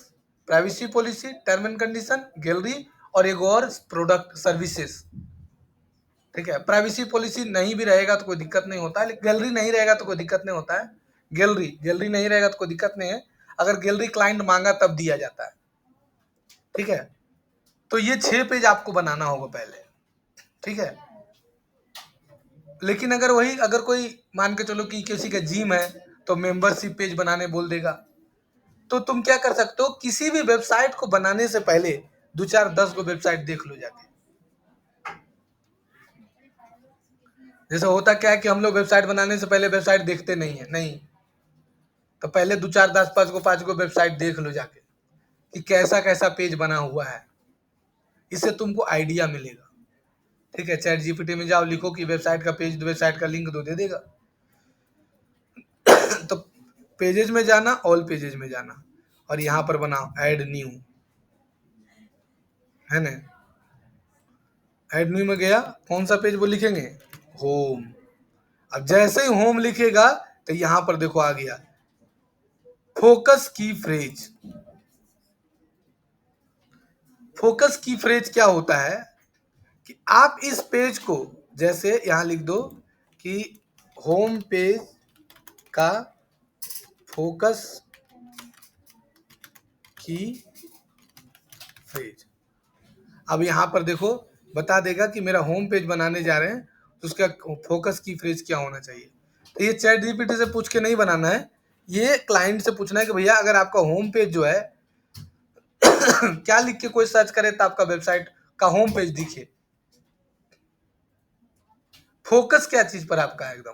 privacy policy, term and condition, gallery, और एक और प्रोडक्ट सर्विसेज। ठीक है, प्राइवेसी पॉलिसी नहीं भी रहेगा तो कोई दिक्कत नहीं होता है, लेकिन गैलरी नहीं रहेगा तो कोई दिक्कत नहीं होता है। गैलरी नहीं रहेगा तो कोई दिक्कत नहीं है, अगर गैलरी क्लाइंट मांगा तब दिया जाता है। ठीक है, तो ये 6 पेज आपको बनाना होगा पहले। ठीक है, लेकिन अगर कोई मान के चलो कि किसी का जिम है तो मेंबरशिप पेज बनाने बोल देगा, तो तुम क्या कर सकते हो, किसी भी वेबसाइट को बनाने से पहले 2 4 10 गो वेबसाइट देख लो जाके। जैसे होता क्या है कि हम लोग वेबसाइट बनाने से पहले वेबसाइट देखते नहीं है, नहीं, तो पहले 2 4 10 5 गो वेबसाइट देख लो जाके कि कैसा कैसा पेज बना हुआ है, इससे तुमको आइडिया मिलेगा। ठीक है, चैट जीपीटी में जाओ, लिखो कि वेबसाइट का पेज, वेबसाइट का लिंक दे देगा। तो पेजेज में जाना, ऑल पेजेज में जाना, और यहाँ पर बनाओ ऐड न्यू, है ना। ऐड न्यू में गया, कौन सा पेज वो लिखेंगे, होम। अब जैसे ही होम लिखेगा तो यहाँ पर देखो आ गया फोकस की फ्रेज। फोकस की फ्रेज क्या होता है कि आप इस पेज को, जैसे यहाँ लिख दो कि होम पेज का फोकस की फ्रेज। अब यहाँ पर देखो बता देगा कि मेरा होम पेज बनाने जा रहे हैं तो उसका फोकस की फ्रेज क्या होना चाहिए। तो ये चैट जीपीटी से पूछ के नहीं बनाना है, ये क्लाइंट से पूछना है कि भैया अगर आपका होम पेज जो है क्या लिख के कोई सर्च करे तो आपका वेबसाइट का होम पेज दिखे। फोकस क्या चीज पर आपका है एकदम।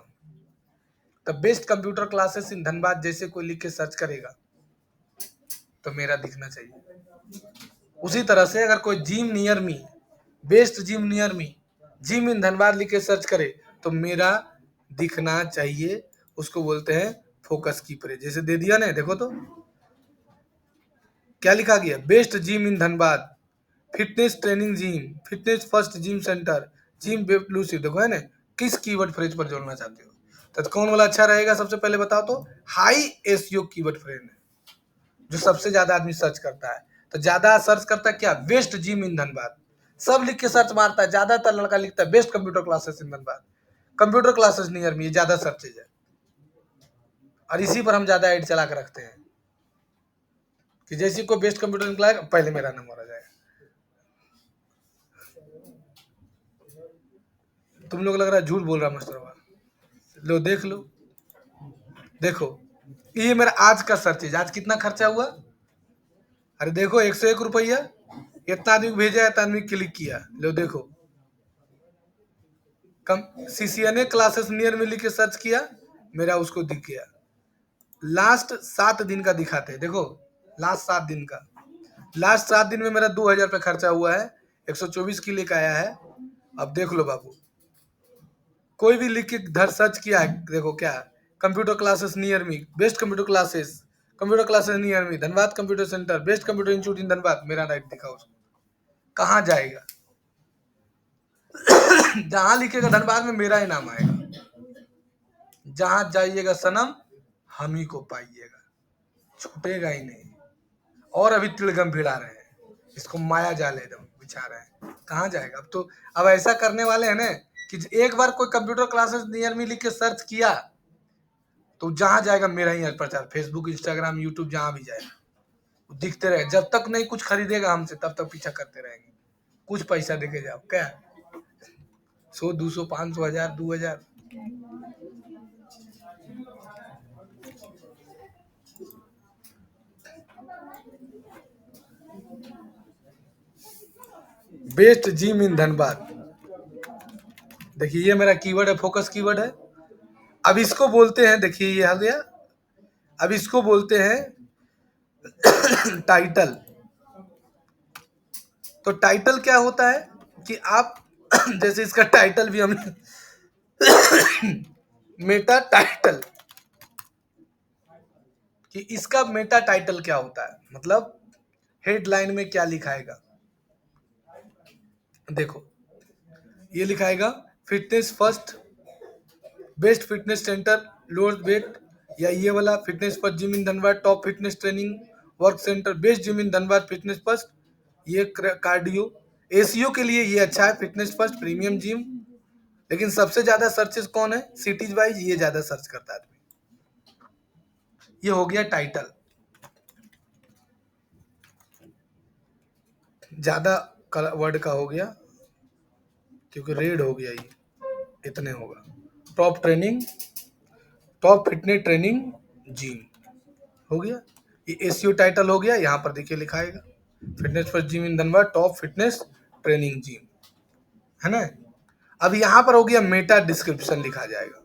तो best computer classes in Dhanbad जैसे कोई लिख के सर्च करेगा तो मेरा दिखना चाहिए। उसी तरह से अगर कोई gym near me, best gym near me, gym in Dhanbad लिख के सर्च करे तो मेरा दिखना चाहिए। उसको बोलते हैं फोकस कीपर। जैसे दे दिया ना, देखो तो क्या लिखा गया, best gym in Dhanbad, fitness training gym, fitness first gym centre, gym बेबलूसिव। देखो है ना, किस कीवर्ड फ्रेज पर जोड़ना चाहते हो। तो कौन वाला अच्छा रहेगा सबसे पहले बताओ तो। हाई एसईओ कीवर्ड फ्रेज है, जो सबसे ज्यादा आदमी सर्च करता है। तो ज्यादा सर्च करता है क्या, बेस्ट जिम इन धनबाद, सब लिख के सर्च मारता है। ज्यादातर लड़का लिखता है best computer classes in Dhanbad, computer classes near me, ज्यादा सर्चेज है। और इसी पर हम ज्यादा एड चला के रखते हैं कि जैसे कोई बेस्ट कंप्यूटर निकला पहले मेरा नंबर आ जाएगा। तुम लोग लग रहा है झूठ बोल रहा मास्टर, लो देख लो, देखो ये मेरा आज का सर्चेज, आज कितना खर्चा हुआ। अरे देखो 101 रुपया, इतना आदमी भेजा है, इतना आदमी क्लिक किया, लो देखो। कम सीसीएनए क्लासेस नियर में लिख के सर्च किया, मेरा उसको दिख गया। लास्ट 7 दिन का दिखाते हैं, देखो लास्ट 7 दिन का। लास्ट 7 दिन में मेरा 2000 रुपये खर्चा हुआ है, 124 क्लिक आया है। अब देख लो बाबू, कोई भी लिख के धर सर्च किया है, देखो क्या, computer classes near me, best computer classes, computer classes near me, Dhanbad computer centre, best computer institute in Dhanbad, मेरा राइट दिखा उसको। कहाँ जाएगा, जहां लिखेगा धनबाद में मेरा ही नाम आएगा। जहां जाइएगा सनम हम ही को पाइएगा, छूटेगा ही नहीं। और अभी तिलगम भिड़ा रहे हैं, इसको माया जाल एकदम बिछा रहे हैं, कहाँ जाएगा अब तो। अब ऐसा करने वाले हैं ना कि एक बार कोई कंप्यूटर क्लासेस नियर मी लिख के सर्च किया तो जहां जाएगा मेरा ही प्रचार, फेसबुक, इंस्टाग्राम, यूट्यूब, जहां भी जाएगा दिखते रहे। जब तक नहीं कुछ खरीदेगा हमसे तब तक पीछा करते रहेंगे। कुछ पैसा देके जाओ क्या, 100 200 500 1000 2000, बेस्ट जिम इन धनबाद। देखिए ये मेरा कीवर्ड है, फोकस कीवर्ड है। अब इसको बोलते हैं, देखिए ये आ गया। अब इसको बोलते हैं टाइटल। तो टाइटल क्या होता है कि आप जैसे इसका टाइटल भी हमने मेटा टाइटल, कि इसका मेटा टाइटल क्या होता है, मतलब हेडलाइन में क्या लिखाएगा। देखो ये लिखाएगा fitness first, best fitness centre lower weight, या ये वाला fitness first gym in Dhanbad, top fitness training work centre, best gym in Dhanbad fitness first, ये कार्डियो। एसीओ के लिए ये अच्छा है, फिटनेस फर्स्ट प्रीमियम जिम। लेकिन सबसे ज्यादा सर्चेस कौन है, सिटीज वाइज ये ज्यादा सर्च करता है आदमी। ये हो गया टाइटल, ज्यादा वर्ड का हो गया क्योंकि रेड हो गया, ये इतने होगा। Top training, top fitness training gym हो गया, ये एसीओ टाइटल हो गया। यहाँ पर देखिए लिखाएगा fitness first gym in Dhanbad top fitness training gym, है ना। अब यहाँ पर हो गया मेटा डिस्क्रिप्शन लिखा जाएगा।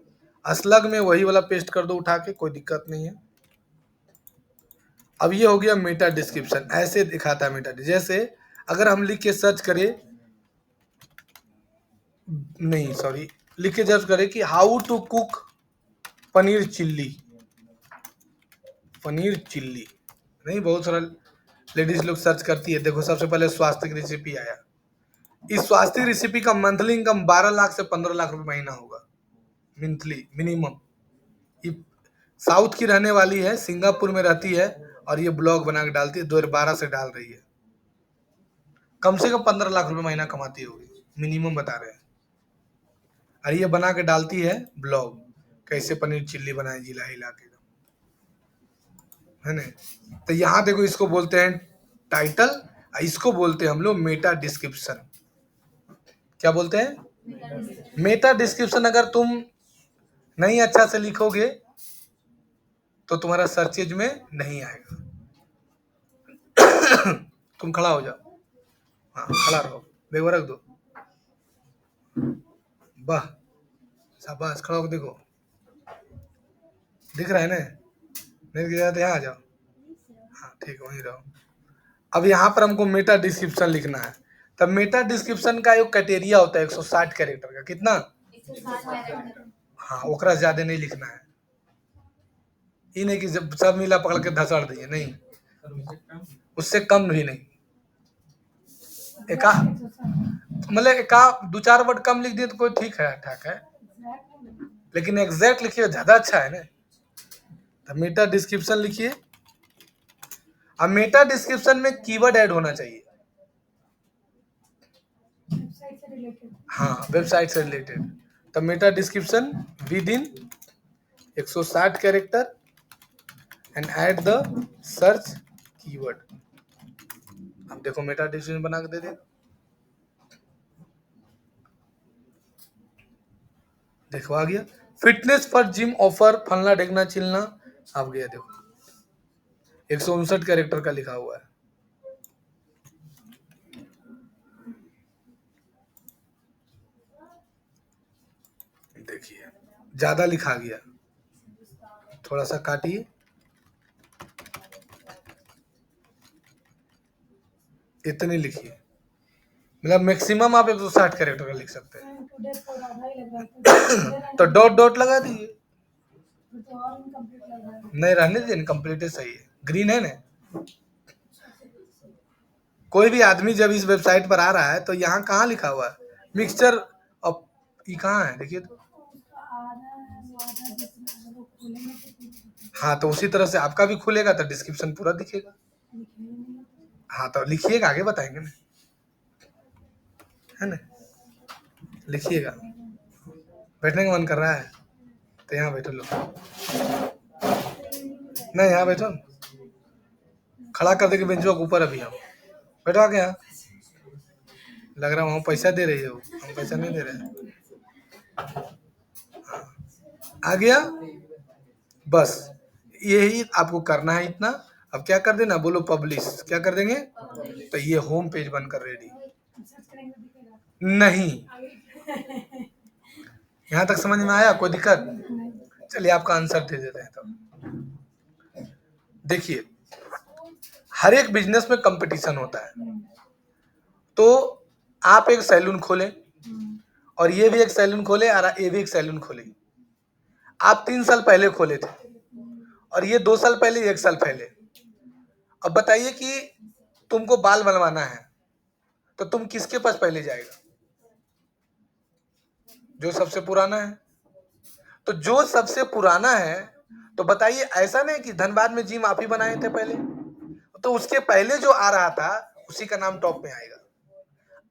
असलग में वही वाला पेस्ट कर दो उठा के, कोई दिक्कत नहीं है। अब ये हो गया मेटा डिस्क्रिप्शन, ऐसे दिखाता है मेटा। जैसे अगर हम लिख के सर्च करें, नहीं सॉरी, लिख के सर्च करें कि how to cook paneer chilli, paneer chilli, नहीं बहुत सारा लेडीज लोग सर्च करती है। देखो सबसे पहले स्वास्थ्य की रेसिपी आया। इस स्वास्थ्य रेसिपी का मंथली इनकम 12 लाख से 15 लाख रुपए महीना होगा, मंथली मिनिमम। ये साउथ की रहने वाली है, सिंगापुर में रहती है, और ये ब्लॉग बना के डालती है, 2012 से डाल रही है। कम से कम 15 लाख रुपए महीना कमाती होगी, मिनिमम बता रहे हैं। और ये बना के डालती है ब्लॉग, कैसे पनीर चिल्ली बनाए जिला हिला के, है ना। तो यहाँ देखो इसको बोलते हैं टाइटल, इसको बोलते हैं हम लोग मेटा डिस्क्रिप्शन। क्या बोलते हैं, मेटा डिस्क्रिप्शन। अगर तुम नहीं अच्छा से लिखोगे तो तुम्हारा सर्चेज में नहीं आएगा। तुम खड़ा हो जाओ, हाँ खड़ा रहो, बेगो रख दो, वाह शाबाश, खड़ा होकर देखो, दिख रहा है ना, नहीं दिख रहा तो यहाँ आ जाओ, हाँ ठीक है वहीं रहो। अब यहाँ पर हमको मेटा डिस्क्रिप्शन लिखना है। तब मेटा डिस्क्रिप्शन का एक क्राइटेरिया होता है 160 कैरेक्टर का, कितना, हाँ ओकरा से ज्यादा नहीं लिखना है। ये नहीं कि जब सब मिला पकड़ के धसड़ दिए, नहीं, उससे कम भी नहीं। एका मतलब एका 2-4 वर्ड कम लिख दिए तो कोई ठीक है, ठाक है, लेकिन एग्जैक्ट लिखिए ज्यादा अच्छा है ना। तो मेटा डिस्क्रिप्शन लिखिए। अब मेटा डिस्क्रिप्शन में कीवर्ड ऐड होना चाहिए, हाँ वेबसाइट से रिलेटेड। तो Meta description with in 160 character and add the search keyword. अब देखो मेटा डिस्क्रिप्शन बना के दे दे, देखो आ गया फिटनेस फॉर जिम ऑफर फलना ढेकना चिलना, अब गया देखो 159 कैरेक्टर का लिखा हुआ है। देखिए ज्यादा लिखा गया, थोड़ा सा काटिए, इतने लिखिए, मतलब मैक्सिमम आप 160 कैरेक्टर का लिख सकते हैं। तो डॉट डॉट लगा दीजिए, नहीं रहने दीजिए, इनकम्प्लीट सही है, ग्रीन है ना। कोई भी आदमी जब इस वेबसाइट पर आ रहा है तो यहाँ कहाँ लिखा हुआ है मिक्सचर, अब ये कहाँ है देखिए तो, हाँ तो उसी तरह से आपका भी खुलेगा तो डिस्क्रिप्शन पूरा दिखेगा। हाँ तो लिखिएगा, आगे बताएंगे ना, है ना, लिखिएगा। बैठने का मन कर रहा है तो यहाँ बैठो लो, नहीं यहाँ बैठो, खड़ा कर देंगे बेंचों के ऊपर, अभी हम बैठो आगे यहाँ, लग रहा है वहाँ पैसा दे रही हो, हम पैसा नहीं दे रहे। आ गया, बस यही आपको करना है इतना। अब क्या कर देना, बोलो पब्लिश, क्या कर देंगे, तो ये होम पेज बनकर रेडी। नहीं। यहाँ तक समझ में आया? कोई दिक्कत? चलिए आपका आंसर दे देते हैं। तो देखिए, हर एक बिजनेस में कंपटीशन होता है। तो आप एक सैलून खोलें और ये भी एक सैलून खोले और ये भी एक सैलून खोले। आप 3 साल पहले खोले थे और ये 2 साल पहले, 1 साल पहले। अब बताइए कि तुमको बाल बनवाना है तो तुम किसके पास पहले जाएगा? जो सबसे पुराना है। तो जो सबसे पुराना है, तो बताइए, ऐसा नहीं कि धनबाद में जिम आप ही बनाए थे पहले, तो उसके पहले जो आ रहा था उसी का नाम टॉप में आएगा।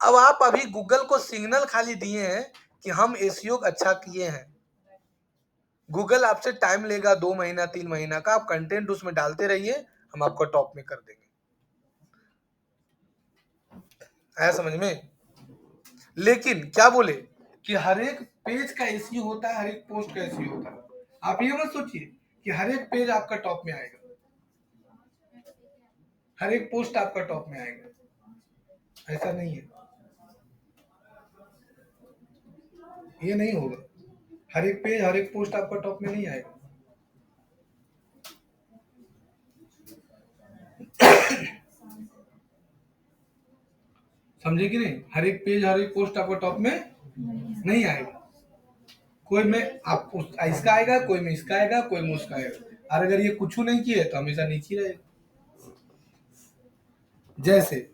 अब आप अभी गूगल को सिग्नल खाली दिए हैं कि हम एसईओ अच्छा किए हैं। गूगल आपसे टाइम लेगा 2 महीना 3 महीना का, आप कंटेंट उसमें डालते रहिए, हम आपको टॉप में कर देंगे। आया समझ में? लेकिन क्या बोले कि हर एक पेज का एसईओ होता है, हर एक पोस्ट का एसईओ होता है। आप ये मत सोचिए कि हर एक पेज आपका टॉप में आएगा, हर एक पोस्ट आपका टॉप में आएगा, ऐसा नहीं है। ये नहीं होगा। हर एक पेज, हर एक पोस्ट आपका टॉप में नहीं आएगा। समझे कि नहीं? हर एक पेज, हर एक पोस्ट आपका टॉप में नहीं आएगा। कोई में आप इसका आएगा, कोई में इसका आएगा, कोई में उसका आएगा। और अगर ये कुछ नहीं किए तो हमेशा नीचे रहेगा। जैसे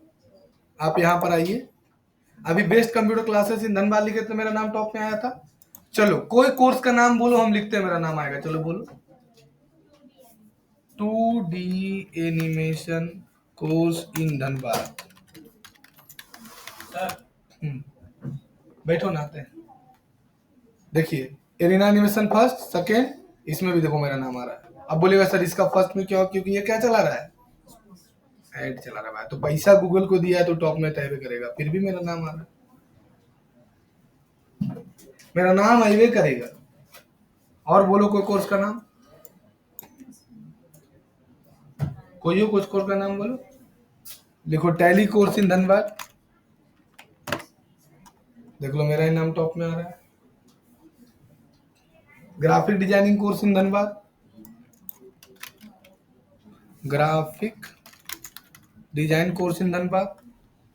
आप यहाँ पर आइए, अभी best computer classes in Dhanbad लिखे तो मेरा नाम टॉप में आया था। चलो कोई कोर्स का नाम बोलो, हम लिखते हैं, मेरा नाम आएगा। चलो बोलो, 2D animation course in Dhanbad. बैठो ना, आते हैं। देखिए, एरिना एनिमेशन फर्स्ट, सेकेंड, इसमें भी देखो मेरा नाम आ रहा है। अब बोलेगा सर इसका फर्स्ट में क्यों? क्योंकि ये क्या चला रहा है? ऐड चला रहा है। तो पैसा गूगल को दिया है तो टॉप में तय करेगा, फिर भी मेरा नाम आ रहा है। मेरा नाम आइवे करेगा। और बोलो कोई कोर्स का नाम, कोई हो कुछ कोर्स का नाम बोलो। लिखो टैली कोर्स इन धनबाद, देख लो मेरा ही नाम टॉप में आ रहा है। Graphic designing course in Dhanbad, graphic design course in Dhanbad,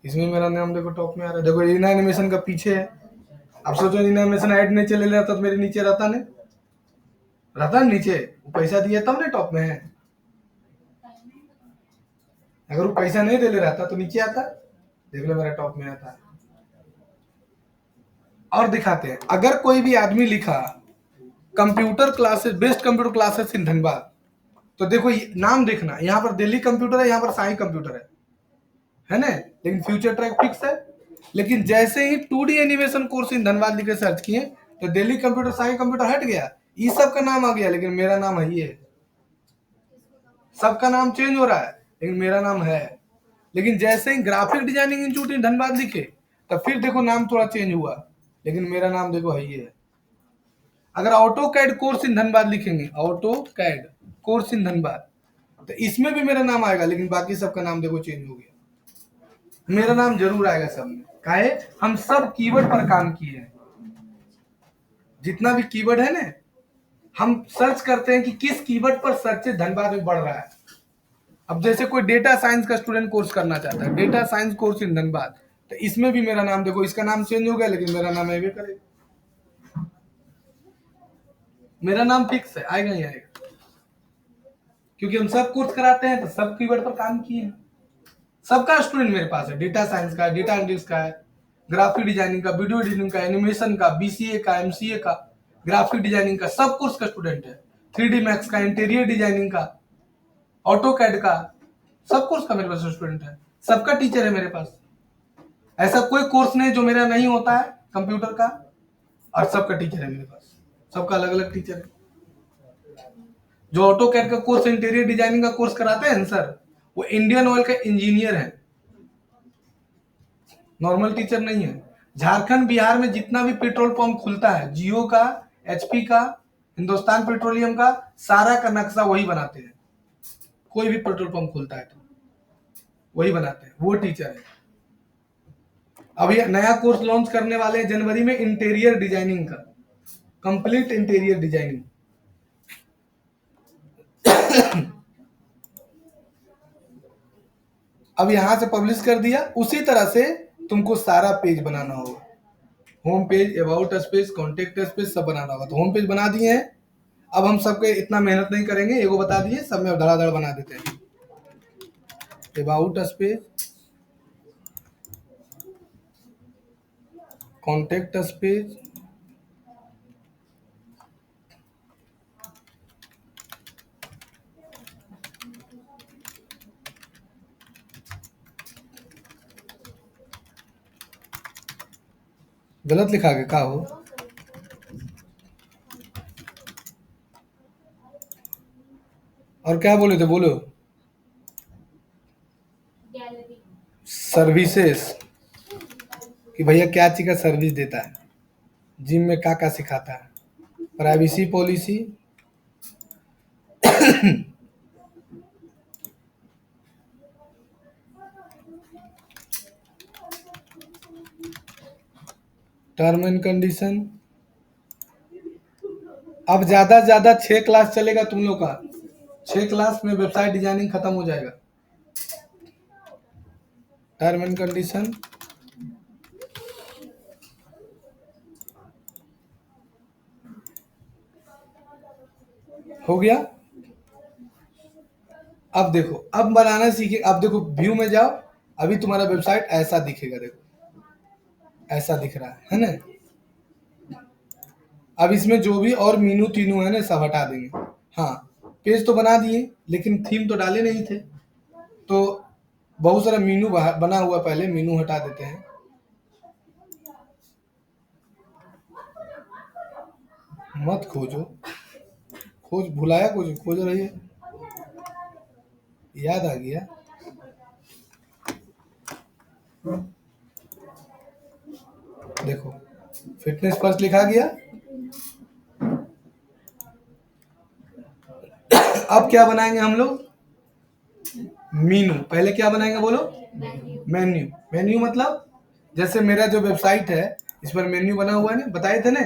इसमें मेरा नाम देखो टॉप में आ रहा है। देखो इना एनिमेशन का पीछे है। अब सोचो इना एनिमेशन ऐड नहीं चले जाता तो मेरे नीचे रहता नहीं, रहता नीचे। पैसा दिया तब नहीं टॉप में है। अगर वो पैसा नहीं दे ले रहता तो नीचे आता। देख लो मेरा टॉप में आता है। और दिखाते हैं, अगर कोई भी आदमी लिखा computer classes, best computer classes in Dhanbad, तो देखो नाम देखना, यहाँ पर दिल्ली कंप्यूटर है, यहाँ पर साई कंप्यूटर है ना, लेकिन फ्यूचर ट्रैक फिक्स है। लेकिन जैसे ही 2D animation course in Dhanbad लिख के सर्च किए तो दिल्ली कंप्यूटर, साई कंप्यूटर हट गया, ये सब का नाम आ गया, लेकिन मेरा नाम है ये। सबका नाम चेंज हो रहा है लेकिन मेरा नाम है। लेकिन जैसे ही graphic designing institute in Dhanbad लिखे तो फिर देखो नाम थोड़ा चेंज हुआ, लेकिन मेरा नाम देखो है ये है। अगर AutoCAD course in Dhanbad लिखेंगे, AutoCAD course in Dhanbad, तो इसमें भी मेरा नाम आएगा, लेकिन बाकी सबका नाम देखो चेंज हो गया। मेरा नाम जरूर आएगा सब में, काहे? हम सब कीवर्ड पर काम किए हैं। जितना भी कीवर्ड है ना, हम सर्च करते हैं कि किस कीवर्ड पर सर्च धनबाद में बढ़ रहा है। अब जैसे कोई डेटा साइंस का स्टूडेंट कोर्स करना चाहता है, data science course in Dhanbad, तो इसमें भी मेरा नाम देखो, इसका नाम चेंज हो गया लेकिन मेरा नाम आएगा करेगा। मेरा नाम फिक्स है, आएगा ही आएगा, क्योंकि हम सब कोर्स कराते हैं तो सब कीवर्ड पर काम किए हैं। सबका स्टूडेंट मेरे पास है, डेटा साइंस का, डेटा एनालिटिक्स का है, ग्राफिक डिजाइनिंग का, वीडियो एडिटिंग का, एनिमेशन का, बीसीए का, एमसीए का, ग्राफिक डिजाइनिंग का, सब कोर्स का स्टूडेंट है। 3D मैक्स का, इंटीरियर डिजाइनिंग का, ऑटो कैड का, सब कोर्स का मेरे पास स्टूडेंट है। सबका टीचर है मेरे पास। ऐसा कोई कोर्स नहीं जो मेरा नहीं होता है कंप्यूटर का, और सबका टीचर है मेरे पास। सबका अलग अलग टीचर है। जो ऑटो कैड का कोर्स, इंटीरियर डिजाइनिंग का कोर्स कराते हैं सर, वो इंडियन ऑयल का इंजीनियर है, नॉर्मल टीचर नहीं है। झारखंड बिहार में जितना भी पेट्रोल पंप खुलता है, जियो का, एचपी का, हिंदुस्तान पेट्रोलियम का, सारा का नक्शा वही बनाते हैं। कोई भी पेट्रोल पंप खुलता है तो वही बनाते हैं, वो टीचर है। अब ये नया कोर्स लॉन्च करने वाले हैं जनवरी में, इंटीरियर डिजाइनिंग का, कंप्लीट इंटीरियर डिजाइनिंग। अब यहां से पब्लिश कर दिया, उसी तरह से तुमको सारा पेज बनाना होगा, home page, about space, contact space सब बनाना होगा। तो होम पेज बना दिए हैं। अब हम सबके इतना मेहनत नहीं करेंगे, एगो बता दिए, सब में धड़ाधड़ बना देते हैं। अबाउट स्पेस, कॉन्टेक्ट स्पेस, गलत लिखा के का हो, और क्या बोले थे, बोलो। सर्विसेज, कि भैया क्या चीज का सर्विस देता है, जिम में क्या क्या सिखाता है। Privacy policy, term and condition. अब ज्यादा से ज्यादा 6 क्लास चलेगा तुम लोग का, 6 क्लास में वेबसाइट डिजाइनिंग खत्म हो जाएगा। टर्म एंड कंडीशन, हो गया। अब देखो, अब बनाना सीखे। अब देखो व्यू में जाओ, अभी तुम्हारा वेबसाइट ऐसा दिखेगा, देखो ऐसा दिख रहा है ना। अब इसमें जो भी और मीनू तीनू है ना, सब हटा देंगे। हाँ, पेज तो बना दिए, लेकिन थीम तो डाले नहीं थे, तो बहुत सारा मीनू बना हुआ, पहले मीनू हटा देते हैं। मत खोजो, खोज भुलाया, कुछ खोज रही है, याद आ गया। देखो फिटनेस फर्स्ट लिखा गया। अब क्या बनाएंगे हम लोग, मीनू। पहले क्या बनाएंगे बोलो, मेन्यू। मेन्यू मतलब जैसे मेरा जो वेबसाइट है, इस पर मेन्यू बना हुआ है ना, बताए थे ना।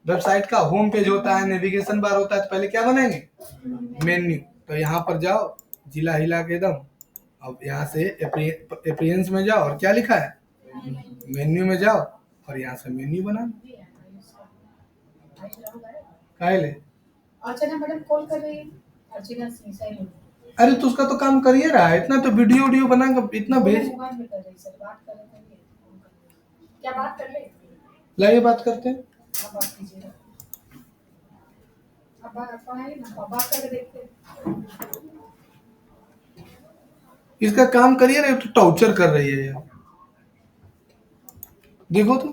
वेबसाइट का होम पेज होता है, नेविगेशन बार होता है, तो पहले क्या बनाएंगे, मेन्यू। तो यहाँ पर जाओ, जिला हिला के एकदम। अब यहाँ से अपीयरेंस में जाओ, और क्या लिखा है, मेन्यू में जाओ, और यहाँ से मेन्यू बना। काहे ले, अर्चना मैडम कॉल कर रही है, अर्चना सिंह सही। अरे तो उसका तो काम कर ही रहा है, इतना तो वीडियो वीडियो बना के इतना भेज। मोबाइल में कर रही सर, बात कर रहे थे, क्या बात कर ले, लाइए बात करते हैं। आप बात कीजिए, अब बात करके देखते हैं। इसका काम करिए ना, तो टॉर्चर कर रही है यार। देखो तो,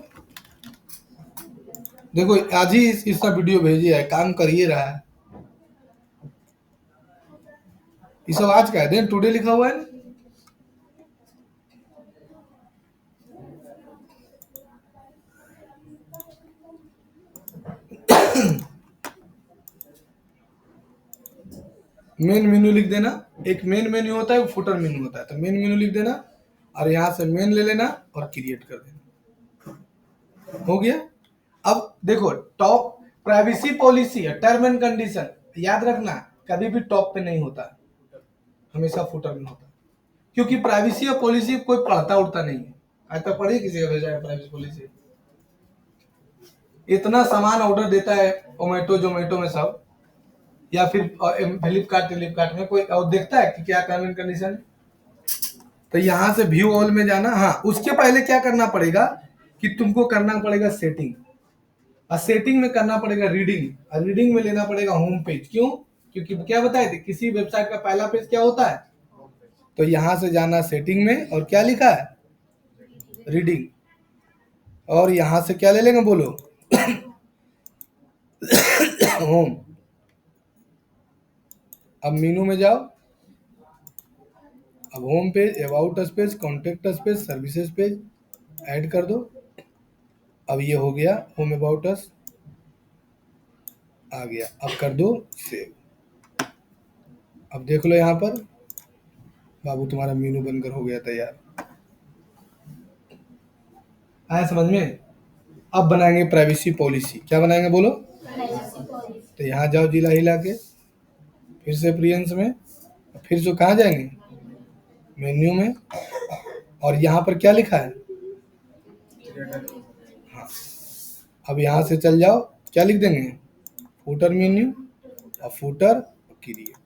देखो आज ही इसका वीडियो भेजी है, काम कर ही रहा है। ये सब आज का है, देन टुडे लिखा हुआ है। मेन मेन्यू लिख देना, एक मेन मेन्यू होता है, फुटर मेन्यू होता है, तो मेन मेन्यू लिख देना, और यहाँ से मेन ले लेना और क्रिएट कर देना, हो गया। अब देखो टॉप, प्राइवेसी पॉलिसी है, टर्म एंड कंडीशन, याद रखना कभी भी टॉप पे नहीं होता, हमेशा फुटर में होता है, क्योंकि प्राइवेसी और पॉलिसी कोई पढ़ता उड़ता नहीं है। आज तक पढ़ी किसी का भेजा है प्राइवेसी पॉलिसी, इतना सामान ऑर्डर देता है ओमेटो जोमेटो में सब, या फिर फ्लिपकार्ट फ्लिपकार्ट में कोई और देखता है कि क्या टर्म एंड कंडीशन। तो यहाँ से व्यू ऑल में जाना। हाँ, उसके पहले क्या करना पड़ेगा, कि तुमको करना पड़ेगा सेटिंग, और सेटिंग में करना पड़ेगा रीडिंग, और रीडिंग में लेना पड़ेगा होम पेज। क्यों, क्योंकि क्या बताए थे, किसी वेबसाइट का पहला पेज क्या होता है। तो यहाँ से जाना सेटिंग में, और क्या लिखा है, रीडिंग, और यहाँ से क्या ले लेंगे बोलो, होम। अब मीनू में जाओ, अब home page, about space, contact space, services page add कर दो। अब ये हो गया होम अबाउट अस, आ गया। अब कर दो सेव। अब देख लो यहाँ पर, बाबू तुम्हारा मीनू बनकर हो गया तैयार। आया समझ में? अब बनाएंगे प्राइवेसी पॉलिसी। क्या बनाएंगे बोलो? तो यहाँ जाओ जिला हिला के, फिर से प्रियंस में, फिर से कहाँ जाएंगे? मेन्यू में। और यहाँ पर क्या लिखा है? हाँ, अब यहाँ से चल जाओ, क्या लिख देंगे? फूटर मेन्यू, और फूटर क्रिएट।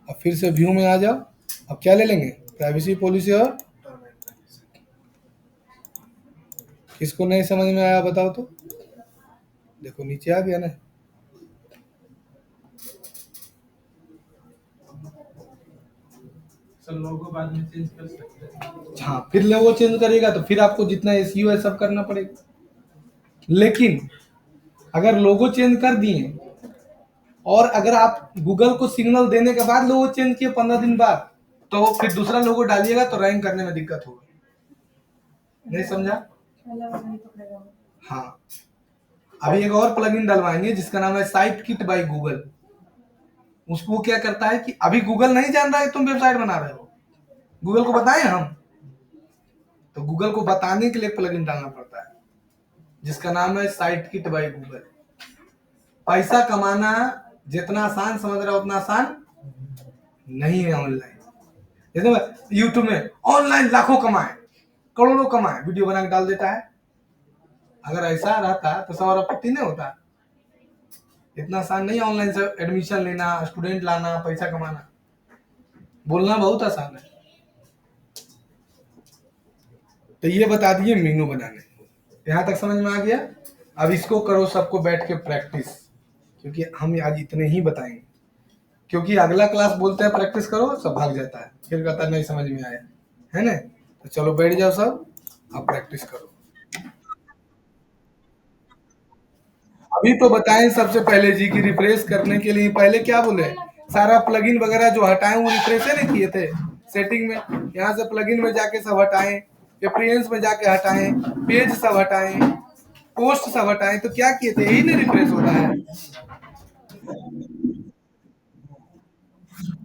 अब फिर से व्यू में आ जाओ। अब क्या ले लेंगे? Privacy policy. और किसको नहीं समझ में आया बताओ तो? देखो नीचे आ गया ना। सब लोगो बाद में चेंज कर सकते हैं। हाँ, फिर लोगो चेंज करेगा तो फिर आपको जितना एसईओ है सब करना पड़ेगा। लेकिन अगर लोगो चेंज कर दिए और अगर आप गूगल को सिग्नल देने के बाद लोगो चेंज किए 15 दिन बाद, तो फिर दूसरा लोगो डालिएगा तो रैंक करने में दिक्कत होगा। नहीं समझा? हाँ, अभी एक और प्लगइन डलवाएंगे जिसका नाम है साइट किट बाय गूगल। उसको क्या करता है कि अभी गूगल नहीं जान रहा है तुम वेबसाइट बना रहे हो, गूगल को बताएं हम, तो गूगल को बताने के लिए प्लगइन डालना पड़ता है जिसका नाम है साइट किट बाय गूगल। पैसा कमाना जितना आसान समझ रहा हो उतना आसान नहीं है ऑनलाइन। जैसे यूट्यूब में ऑनलाइन लाखों कमाए, करोड़ों कमाए, वीडियो बना के डाल देता है। अगर ऐसा रहता तो सब आपत्ति नहीं होता। इतना आसान नहीं ऑनलाइन से एडमिशन लेना, स्टूडेंट लाना, पैसा कमाना। बोलना बहुत आसान है। तो ये बता दिए मेनू बनाने, यहाँ तक समझ में आ गया। अब इसको करो सबको बैठ के प्रैक्टिस, क्योंकि हम आज इतने ही बताएंगे, क्योंकि अगला क्लास बोलते हैं प्रैक्टिस करो, सब भाग जाता है, फिर कहता है नहीं समझ में आया, है ना? तो चलो बैठ जाओ सब, अब प्रैक्टिस करो। अभी तो बताएं सबसे पहले जी की रिफ्रेश करने के लिए पहले क्या बोले, सारा प्लगइन वगैरह जो हटाएं वो रिफ्रेश नहीं किए थे सेटिंग में। यहाँ से प्लगइन में जाके सब हटाएं, एक्सपीरियंस में जाके हटाएं, पेज सब हटाएं, पोस्ट सब हटाएं, तो क्या किए थे? यही नहीं रिफ्रेश होता है।